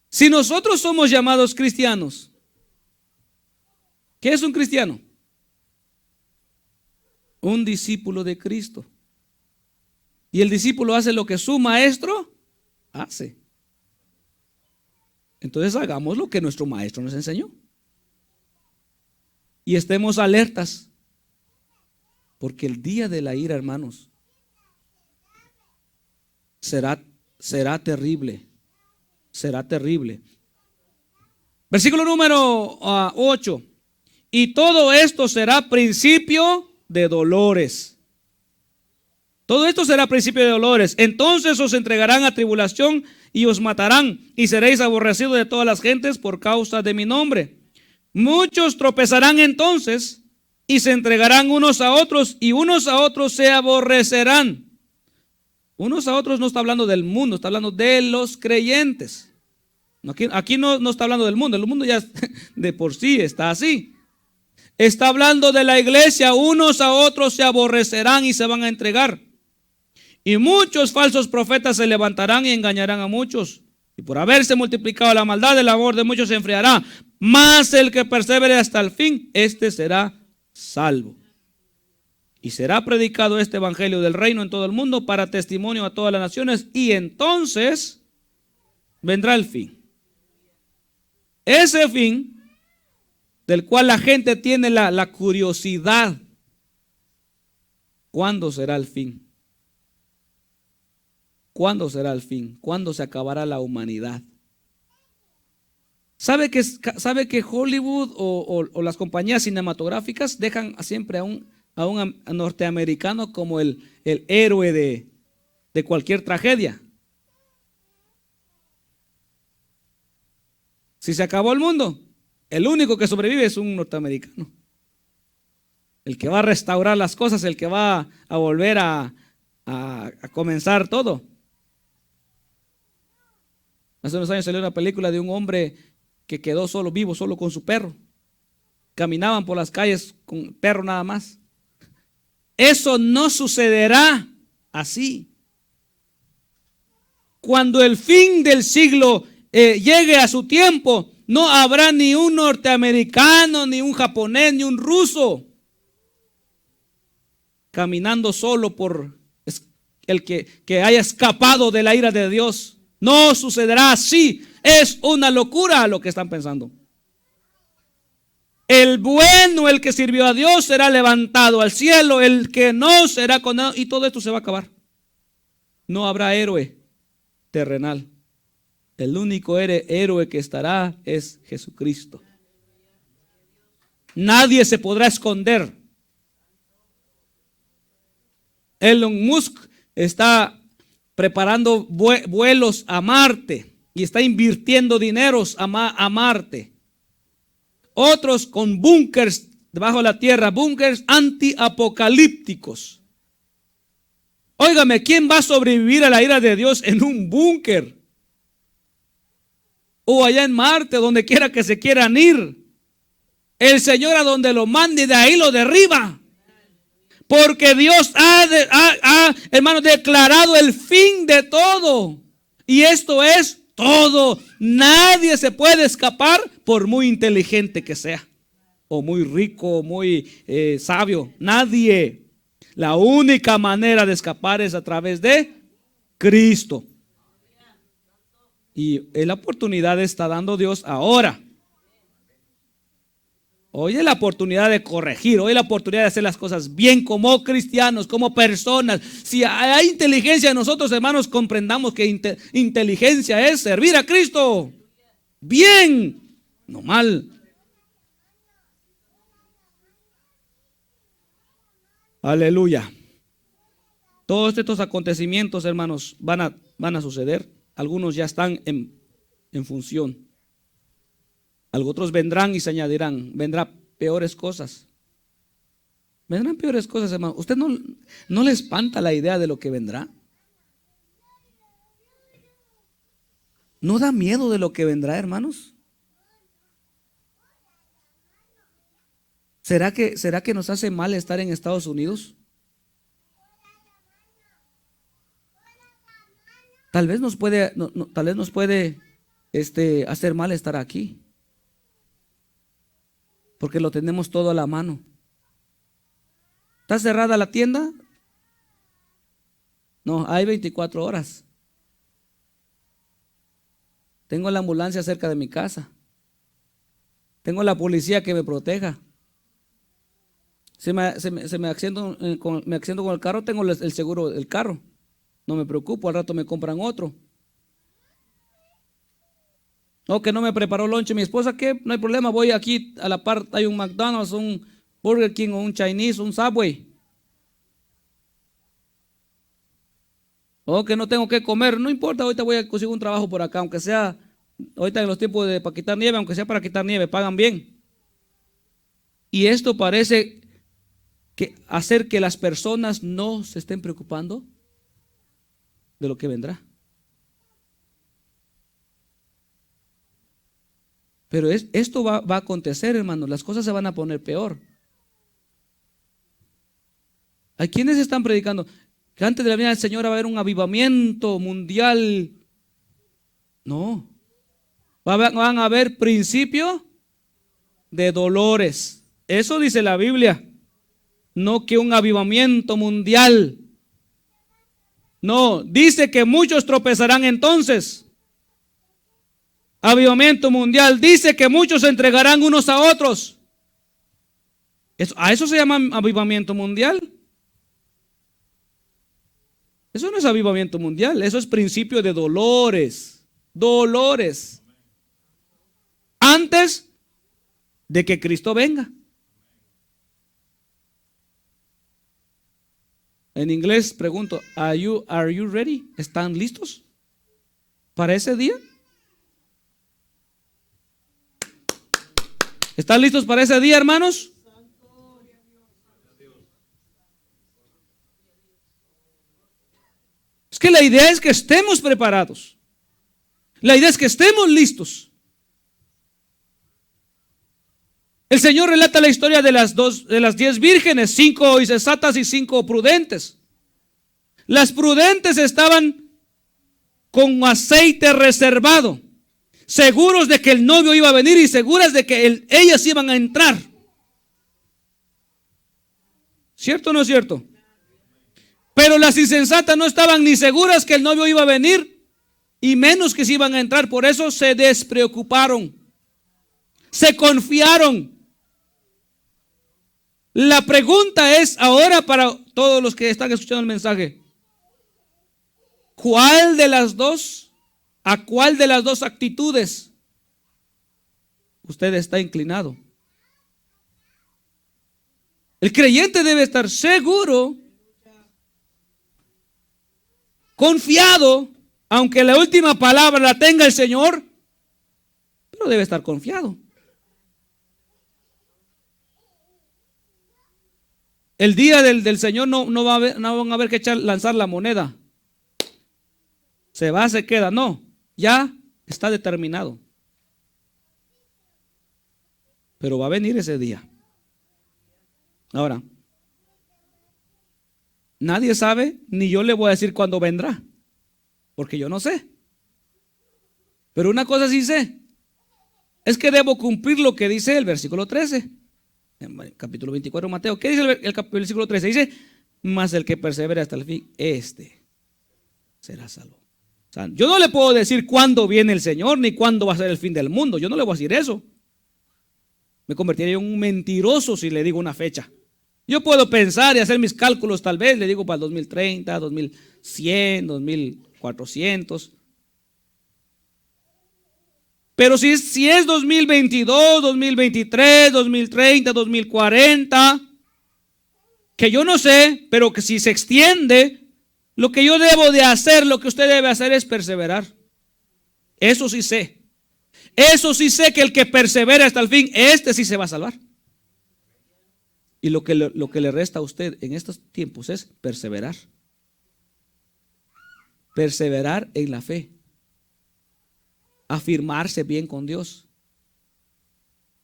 Si nosotros somos llamados cristianos, ¿qué es un cristiano? Un discípulo de Cristo. Y el discípulo hace lo que su maestro hace. Entonces hagamos lo que nuestro maestro nos enseñó. Y estemos alertas. Porque el día de la ira, hermanos, será terrible. Será terrible. Versículo número 8. Y todo esto será principio de dolores. Todo esto será principio de dolores. Entonces os entregarán a tribulación y os matarán, y seréis aborrecidos de todas las gentes por causa de mi nombre. Muchos tropezarán entonces y se entregarán unos a otros, y unos a otros se aborrecerán. Unos a otros no está hablando del mundo, está hablando de los creyentes. Aquí no está hablando del mundo. El mundo ya de por sí está así. Está hablando de la iglesia. Unos a otros se aborrecerán y se van a entregar. Y muchos falsos profetas se levantarán y engañarán a muchos. Y por haberse multiplicado la maldad, el amor de muchos se enfriará. Mas el que persevere hasta el fin, este será salvo. Y será predicado este evangelio del reino en todo el mundo para testimonio a todas las naciones, y entonces vendrá el fin. Ese fin del cual la gente tiene la curiosidad. ¿Cuándo será el fin? ¿Cuándo será el fin? ¿Cuándo se acabará la humanidad? ¿Sabe que Hollywood o las compañías cinematográficas dejan siempre a un norteamericano como el héroe de cualquier tragedia? Si se acabó el mundo, el único que sobrevive es un norteamericano. El que va a restaurar las cosas, el que va a volver a comenzar todo. Hace unos años salió una película de un hombre que quedó solo, vivo, solo con su perro. Caminaban por las calles con perro nada más. Eso no sucederá así. Cuando el fin del siglo llegue a su tiempo, no habrá ni un norteamericano, ni un japonés, ni un ruso caminando solo por el que haya escapado de la ira de Dios. No sucederá así. Es una locura lo que están pensando. El bueno, el que sirvió a Dios, será levantado al cielo. El que no será condenado. Y todo esto se va a acabar. No habrá héroe terrenal. El único héroe que estará es Jesucristo. Nadie se podrá esconder. Elon Musk está preparando vuelos a Marte y está invirtiendo dineros a Marte. Otros con búnkers debajo de la tierra, búnkers antiapocalípticos. Óigame, ¿quién va a sobrevivir a la ira de Dios en un búnker? O allá en Marte, donde quiera que se quieran ir. El Señor a donde lo mande, de ahí lo derriba. Porque Dios ha hermano, declarado el fin de todo. Y esto es todo. Nadie se puede escapar por muy inteligente que sea, o muy rico, o muy sabio. Nadie. La única manera de escapar es a través de Cristo. Y la oportunidad está dando Dios ahora. Hoy es la oportunidad de corregir, hoy es la oportunidad de hacer las cosas bien como cristianos, como personas. Si hay inteligencia, nosotros, hermanos, comprendamos que inteligencia es servir a Cristo. Bien, no mal. Aleluya. Todos estos acontecimientos, hermanos, van a suceder. Algunos ya están en función. Otros vendrán y se añadirán. Vendrán peores cosas. Vendrán peores cosas, hermano. ¿Usted no le espanta la idea de lo que vendrá? ¿No da miedo de lo que vendrá, hermanos? ¿Será que nos hace mal estar en Estados Unidos? Tal vez nos puede hacer mal estar aquí. Porque lo tenemos todo a la mano. ¿Está cerrada la tienda? No, hay 24 horas. Tengo la ambulancia cerca de mi casa. Tengo la policía que me proteja. Si me accidento con el carro, tengo el seguro del carro. No me preocupo, al rato me compran otro. No, que no me preparó lonche mi esposa, ¿qué? No hay problema, voy aquí a la par, hay un McDonald's, un Burger King, o un Chinese, un Subway. O que no tengo que comer, no importa, ahorita voy a conseguir un trabajo por acá, aunque sea, ahorita en los tiempos para quitar nieve, aunque sea para quitar nieve, pagan bien. Y esto parece hacer que las personas no se estén preocupando de lo que vendrá. Pero esto va a acontecer, hermanos. Las cosas se van a poner peor. ¿Hay quienes están predicando que antes de la venida del Señor va a haber un avivamiento mundial? No. Van a haber principio de dolores. Eso dice la Biblia. No que un avivamiento mundial. No, dice que muchos tropezarán entonces. Avivamiento mundial. Dice que muchos se entregarán unos a otros. ¿A eso se llama avivamiento mundial? Eso no es avivamiento mundial. Eso es principio de dolores. Dolores. Antes de que Cristo venga. En inglés pregunto, are you ready? ¿Están listos para ese día? ¿Están listos para ese día, hermanos? Es que la idea es que estemos preparados. La idea es que estemos listos. El Señor relata la historia de las 10 vírgenes, 5 insensatas y 5 prudentes. Las prudentes estaban con aceite reservado, seguros de que el novio iba a venir y seguras de que ellas iban a entrar. ¿Cierto o no es cierto? Pero las insensatas no estaban ni seguras que el novio iba a venir y menos que se iban a entrar. Por eso se despreocuparon, se confiaron. La pregunta es ahora para todos los que están escuchando el mensaje: ¿cuál de las dos, a cuál de las dos actitudes usted está inclinado? El creyente debe estar seguro, confiado, aunque la última palabra la tenga el Señor, pero debe estar confiado. El día del Señor no van a haber que lanzar la moneda. Se va, se queda. No, ya está determinado. Pero va a venir ese día. Ahora, nadie sabe, ni yo le voy a decir cuándo vendrá, porque yo no sé. Pero una cosa sí sé, es que debo cumplir lo que dice el versículo 13, en el capítulo 24 de Mateo. ¿Qué dice el versículo 13? Dice, mas el que persevera hasta el fin, este será salvo. O sea, yo no le puedo decir cuándo viene el Señor, ni cuándo va a ser el fin del mundo. Yo no le voy a decir eso. Me convertiría en un mentiroso si le digo una fecha. Yo puedo pensar y hacer mis cálculos, tal vez, le digo para el 2030, 2100, 2400. Pero si es 2022, 2023, 2030, 2040, que yo no sé, pero que si se extiende, lo que yo debo de hacer, lo que usted debe hacer es perseverar. Eso sí sé. Eso sí sé, que el que persevera hasta el fin, este sí se va a salvar. Y lo que le resta a usted en estos tiempos es perseverar. Perseverar en la fe. Afirmarse bien con Dios.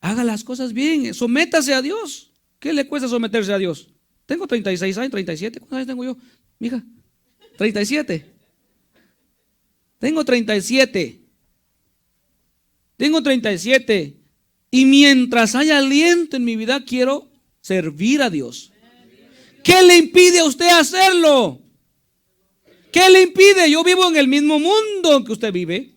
Haga las cosas bien. Sométase a Dios. ¿Qué le cuesta someterse a Dios? Tengo 36 años, 37. ¿Cuántos años tengo yo? Mija, 37. Tengo 37. Tengo 37. Y mientras haya aliento en mi vida, quiero servir a Dios. ¿Qué le impide a usted hacerlo? ¿Qué le impide? Yo vivo en el mismo mundo que usted vive.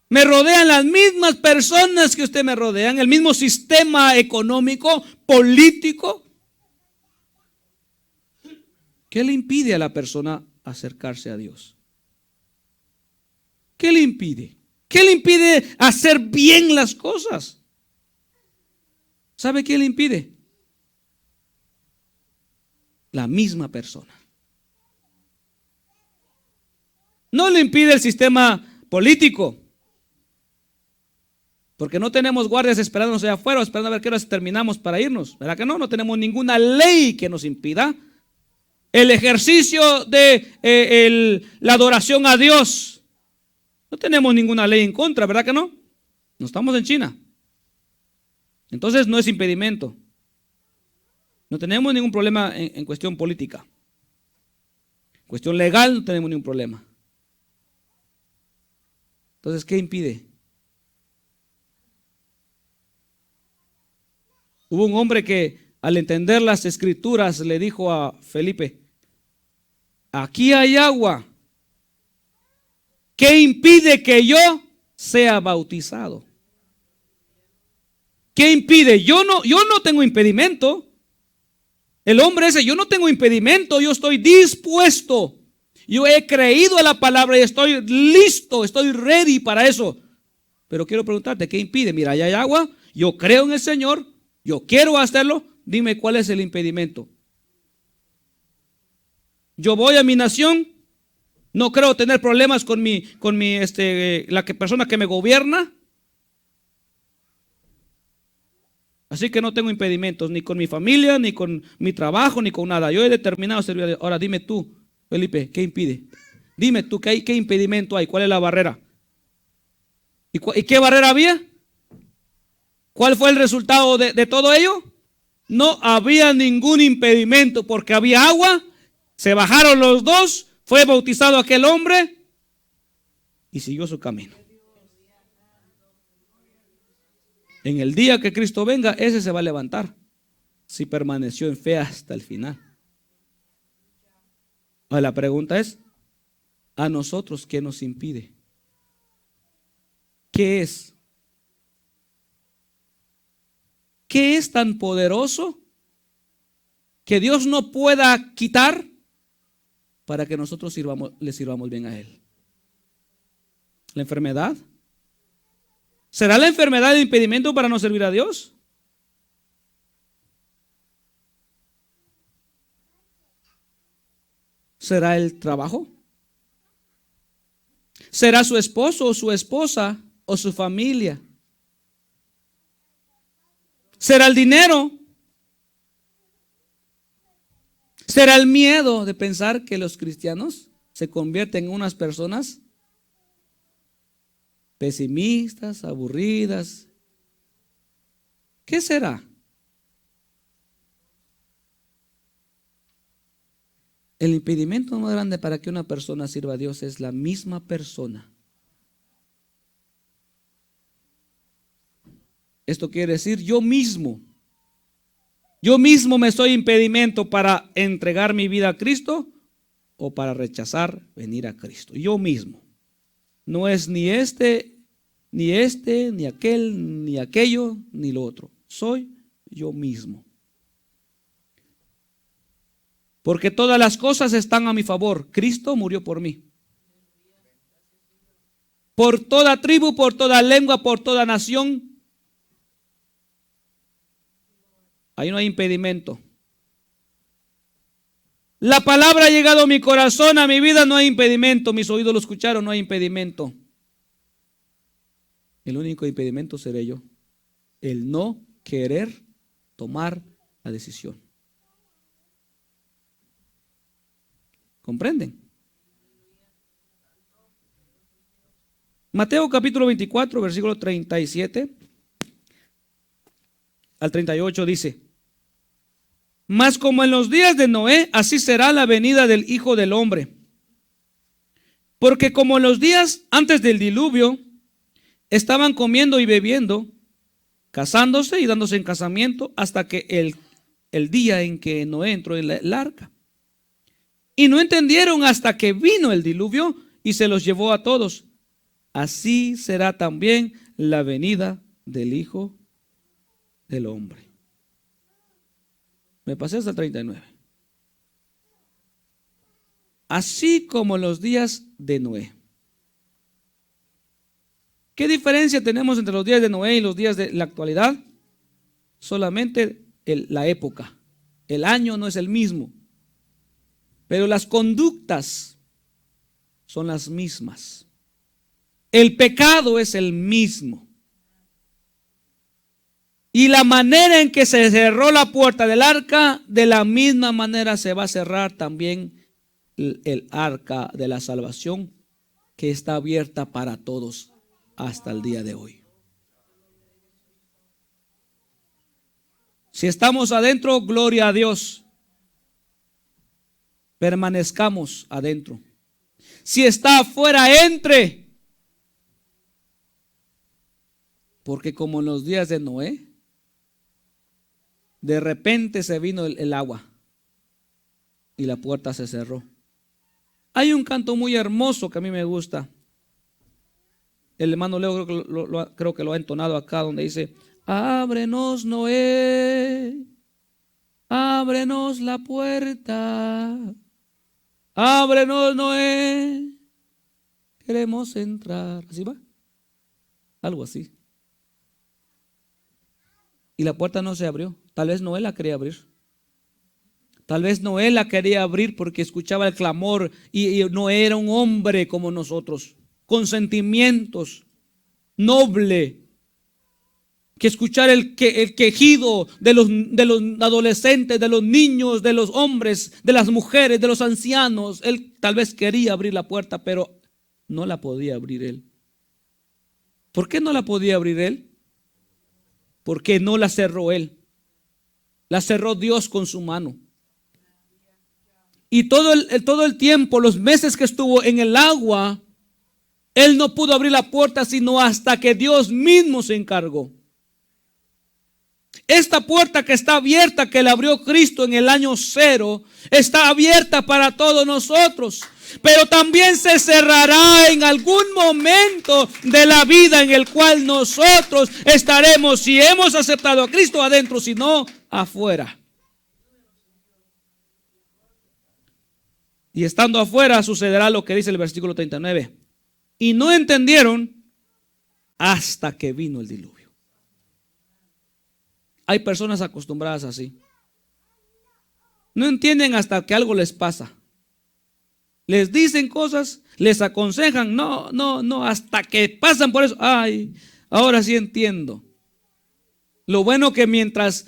Me rodean las mismas personas que usted me rodean, el mismo sistema económico, político. ¿Qué le impide a la persona acercarse a Dios? ¿Qué le impide? ¿Qué le impide hacer bien las cosas? ¿Sabe qué le impide? La misma persona. No le impide el sistema político, porque no tenemos guardias esperándonos allá afuera, esperando a ver qué horas terminamos para irnos. ¿Verdad que no? No tenemos ninguna ley que nos impida el ejercicio de la adoración a Dios. No tenemos ninguna ley en contra, ¿verdad que no? No estamos en China. Entonces no es impedimento. No tenemos ningún problema en cuestión política. En cuestión legal no tenemos ningún problema. Entonces, ¿qué impide? Hubo un hombre que al entender las escrituras le dijo a Felipe, aquí hay agua. ¿Qué impide que yo sea bautizado? ¿Qué impide? Yo no tengo impedimento. El hombre ese, yo no tengo impedimento, yo estoy dispuesto. Yo he creído a la palabra y estoy listo, estoy ready para eso. Pero quiero preguntarte, ¿qué impide? Mira, allá hay agua, yo creo en el Señor, yo quiero hacerlo, dime cuál es el impedimento. Yo voy a mi nación, no creo tener problemas con la persona que me gobierna. Así que no tengo impedimentos, ni con mi familia, ni con mi trabajo, ni con nada. Yo he determinado servir a Dios. Ahora dime tú, Felipe, ¿qué impide? Dime tú, ¿qué impedimento hay? ¿Cuál es la barrera? ¿Y qué barrera había? ¿Cuál fue el resultado de todo ello? No había ningún impedimento porque había agua, se bajaron los dos, fue bautizado aquel hombre y siguió su camino. En el día que Cristo venga, ese se va a levantar si permaneció en fe hasta el final. Ahora la pregunta es, ¿a nosotros qué nos impide? ¿Qué es? ¿Qué es tan poderoso que Dios no pueda quitar para que nosotros le sirvamos bien a Él? ¿La enfermedad? ¿Será la enfermedad el impedimento para no servir a Dios? ¿Será el trabajo? ¿Será su esposo o su esposa o su familia? ¿Será el dinero? ¿Será el miedo de pensar que los cristianos se convierten en unas personas pesimistas, aburridas? ¿Qué será? El impedimento más grande para que una persona sirva a Dios es la misma persona Esto quiere decir yo mismo me soy impedimento para entregar mi vida a Cristo o para rechazar venir a Cristo. Yo mismo. No es ni este, ni aquel, ni aquello, ni lo otro. Soy yo mismo. Porque todas las cosas están a mi favor. Cristo murió por mí. Por toda tribu, por toda lengua, por toda nación. Ahí no hay impedimento. La palabra ha llegado a mi corazón, a mi vida, no hay impedimento. Mis oídos lo escucharon, no hay impedimento. El único impedimento seré yo. El no querer tomar la decisión. ¿Comprenden? Mateo capítulo 24, versículo 37 al 38 dice: mas como en los días de Noé, así será la venida del Hijo del Hombre. Porque como en los días antes del diluvio, estaban comiendo y bebiendo, casándose y dándose en casamiento, hasta que el día en que Noé entró en el arca. Y no entendieron hasta que vino el diluvio y se los llevó a todos. Así será también la venida del Hijo del Hombre. Me pasé hasta el 39. Así como los días de Noé. ¿Qué diferencia tenemos entre los días de Noé y los días de la actualidad? Solamente la época. El año no es el mismo. Pero las conductas son las mismas. El pecado es el mismo. Y la manera en que se cerró la puerta del arca, de la misma manera se va a cerrar también el arca de la salvación, que está abierta para todos hasta el día de hoy. Si estamos adentro, gloria a Dios. Permanezcamos adentro. Si está afuera, entre. Porque como en los días de Noé, de repente se vino el agua y la puerta se cerró. Hay un canto muy hermoso que a mí me gusta. El hermano Leo creo que lo ha entonado acá, donde dice: ábrenos, Noé, ábrenos la puerta, ábrenos, Noé, queremos entrar. ¿Así va? Algo así. Y la puerta no se abrió. Tal vez Noé la quería abrir. Tal vez Noé la quería abrir porque escuchaba el clamor y Noé era un hombre como nosotros, con sentimientos, noble, que escuchar el quejido de los adolescentes, de los niños, de los hombres, de las mujeres, de los ancianos. Él tal vez quería abrir la puerta, pero no la podía abrir él. ¿Por qué no la podía abrir él? Porque no la cerró él. La cerró Dios con su mano. Y todo el tiempo, los meses que estuvo en el agua, él no pudo abrir la puerta sino hasta que Dios mismo se encargó. Esta puerta que está abierta, que le abrió Cristo en el año 0, está abierta para todos nosotros. Pero también se cerrará en algún momento de la vida en el cual nosotros estaremos, si hemos aceptado a Cristo, adentro, si no, afuera. Y estando afuera sucederá lo que dice el versículo 39. Y no entendieron hasta que vino el diluvio. Hay personas acostumbradas así. No entienden hasta que algo les pasa. Les dicen cosas, les aconsejan, no, hasta que pasan por eso. Ay, ahora sí entiendo. Lo bueno que mientras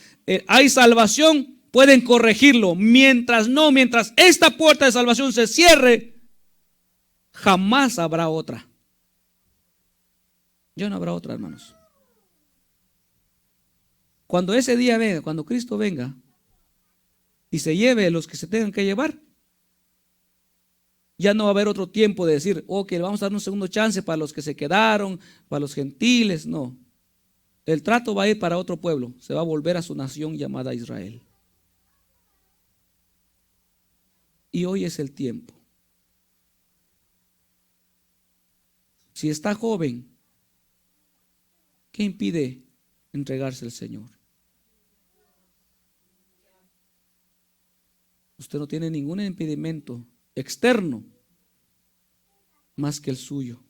hay salvación, pueden corregirlo. Mientras esta puerta de salvación se cierre, jamás habrá otra. Ya no habrá otra, hermanos. Cuando ese día venga, cuando Cristo venga y se lleve los que se tengan que llevar, ya no va a haber otro tiempo de decir, ok, vamos a dar un segundo chance para los que se quedaron, para los gentiles. No. el trato va a ir para otro pueblo, se va a volver a su nación llamada Israel. Y hoy es el tiempo. Si está joven, ¿qué impide entregarse al Señor? Usted no tiene ningún impedimento externo más que el suyo,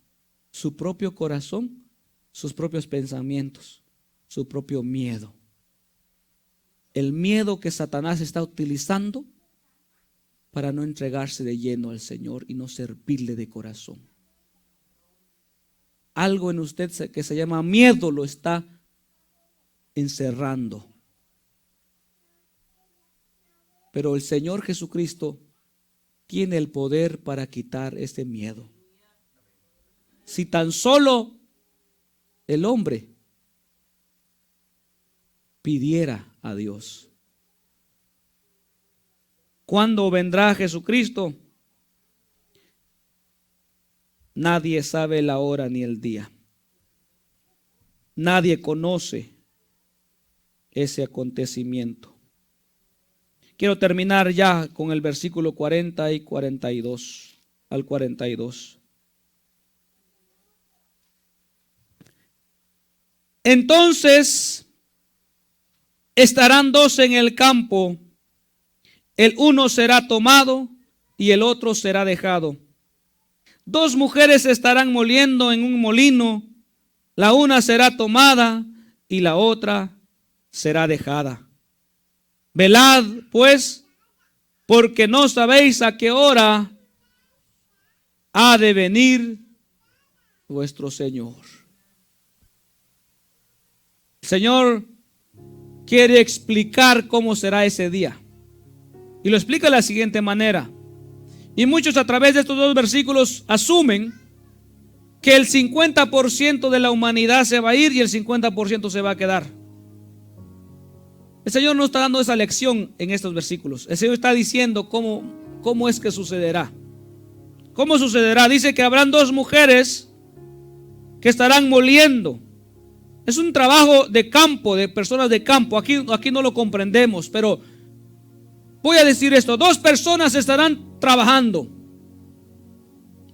su propio corazón, sus propios pensamientos, su propio miedo. El miedo que Satanás está utilizando para no entregarse de lleno al Señor y no servirle de corazón. Algo en usted que se llama miedo lo está encerrando. Pero el Señor Jesucristo tiene el poder para quitar ese miedo. Si tan solo el hombre pidiera a Dios. ¿Cuándo vendrá Jesucristo? Nadie sabe la hora ni el día. Nadie conoce ese acontecimiento. Quiero terminar ya con el versículo 40 y 42 al 42. Entonces estarán dos en el campo, el uno será tomado y el otro será dejado. Dos mujeres estarán moliendo en un molino, la una será tomada y la otra será dejada. Velad, pues, porque no sabéis a qué hora ha de venir vuestro Señor. El Señor quiere explicar cómo será ese día. Y lo explica de la siguiente manera. Y muchos a través de estos dos versículos asumen que el 50% de la humanidad se va a ir y el 50% se va a quedar. El Señor no está dando esa lección en estos versículos. El Señor está diciendo cómo es que sucederá. ¿Cómo sucederá? Dice que habrán dos mujeres que estarán moliendo. Es un trabajo de campo, de personas de campo. Aquí no lo comprendemos, pero voy a decir esto. Dos personas estarán trabajando,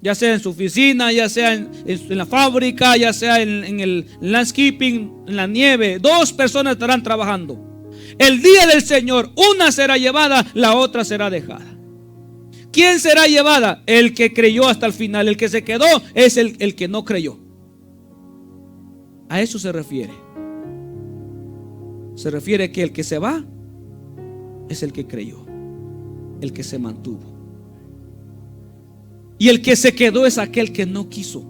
ya sea en su oficina, ya sea en la fábrica, ya sea en el landscaping, en la nieve. Dos personas estarán trabajando. El día del Señor, una será llevada, la otra será dejada. ¿Quién será llevada? El que creyó hasta el final. El que se quedó es el que no creyó. A eso se refiere. Se refiere que el que se va es el que creyó, el que se mantuvo. Y el que se quedó es aquel que no quiso,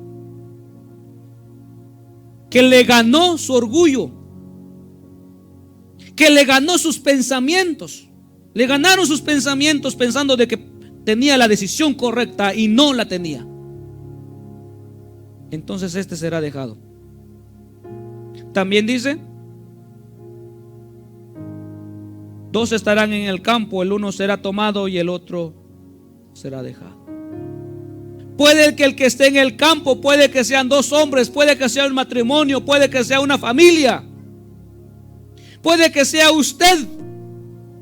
que le ganó su orgullo, que le ganó sus pensamientos. Le ganaron sus pensamientos pensando de que tenía la decisión correcta y no la tenía. Entonces este será dejado. También dice: dos estarán en el campo, el uno será tomado y el otro será dejado. Puede que el que esté en el campo, puede que sean dos hombres, puede que sea un matrimonio, puede que sea una familia, puede que sea usted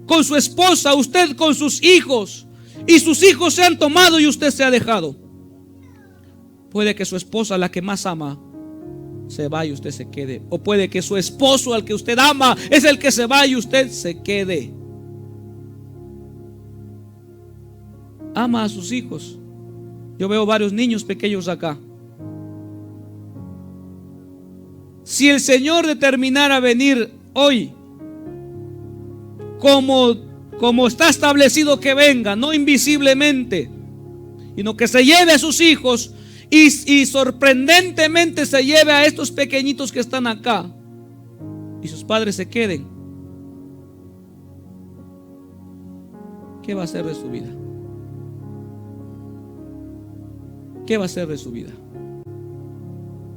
con su esposa, usted con sus hijos, y sus hijos se han tomado y usted se ha dejado. Puede que su esposa, la que más ama, se va y usted se quede. O puede que su esposo, al que usted ama, es el que se va y usted se quede. Ama a sus hijos. Yo veo varios niños pequeños acá. Si el Señor determinara venir hoy, como está establecido que venga, no invisiblemente, sino que se lleve a sus hijos y sorprendentemente se lleve a estos pequeñitos que están acá y sus padres se queden, ¿qué va a hacer de su vida? ¿Qué va a hacer de su vida?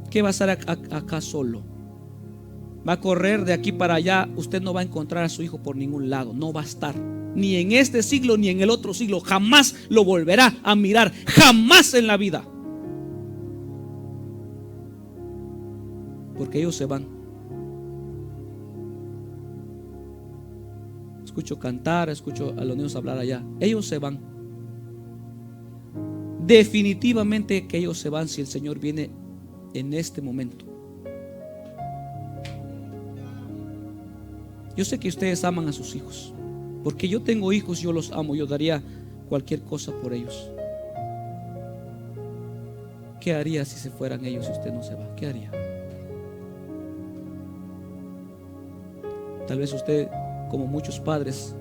¿Qué va a hacer acá solo? Va a correr de aquí para allá. Usted no va a encontrar a su hijo por ningún lado. No va a estar ni en este siglo ni en el otro siglo. Jamás lo volverá a mirar. Jamás en la vida. Porque ellos se van. escucho cantar, escucho a los niños hablar allá. Ellos se van. Definitivamente que ellos se van si el Señor viene en este momento. Yo sé que ustedes aman a sus hijos, porque yo tengo hijos, yo los amo, yo daría cualquier cosa por ellos. ¿Qué haría si se fueran ellos y usted no se va? ¿Qué haría? Tal vez usted, como muchos padres,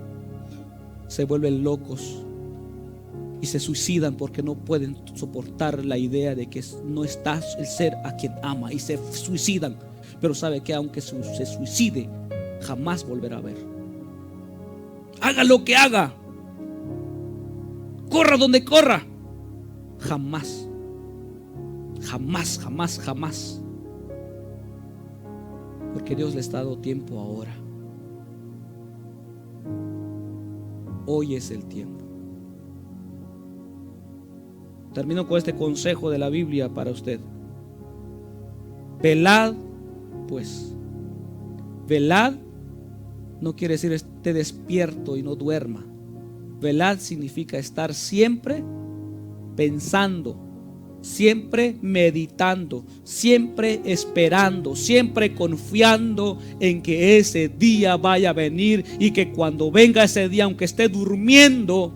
se vuelven locos y se suicidan porque no pueden soportar la idea de que no está el ser a quien ama, y se suicidan. Pero sabe que aunque se suicide, jamás volverá a ver. Haga lo que haga, corra donde corra, jamás, jamás, jamás, jamás. Porque Dios le está dando tiempo ahora. Hoy es el tiempo. Termino con este consejo de la Biblia para usted. Velad, pues. Velad no quiere decir esté despierto y no duerma. Velad significa estar siempre pensando, siempre meditando, siempre esperando, siempre confiando en que ese día vaya a venir, y que cuando venga ese día, aunque esté durmiendo,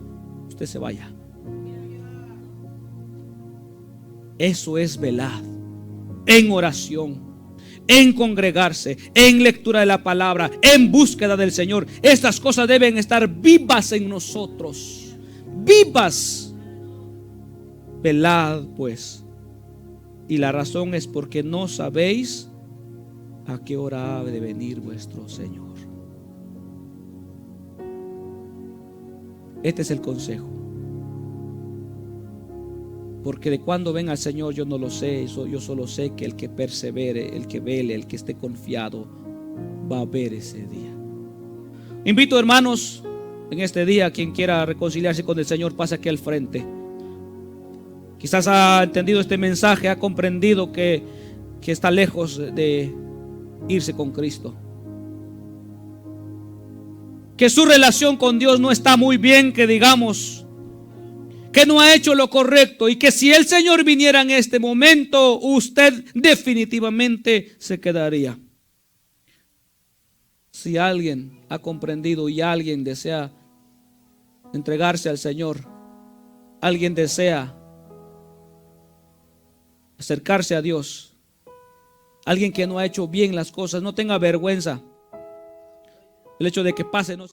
usted se vaya. Eso es velar en oración, en congregarse, en lectura de la palabra, en búsqueda del Señor. Estas cosas deben estar vivas en nosotros, vivas. Velad pues, y la razón es porque no sabéis a qué hora ha de venir vuestro Señor. Este es el consejo. Porque de cuándo venga el Señor yo no lo sé. Yo solo sé que el que persevere, el que vele, el que esté confiado, va a ver ese día. Invito, hermanos, en este día, quien quiera reconciliarse con el Señor, pase aquí al frente. Quizás ha entendido este mensaje, ha comprendido que está lejos de irse con Cristo, que su relación con Dios no está muy bien, que digamos, que no ha hecho lo correcto, y que si el Señor viniera en este momento, usted definitivamente se quedaría. Si alguien ha comprendido y alguien desea entregarse al Señor, alguien desea acercarse a Dios, alguien que no ha hecho bien las cosas, no tenga vergüenza. El hecho de que pase no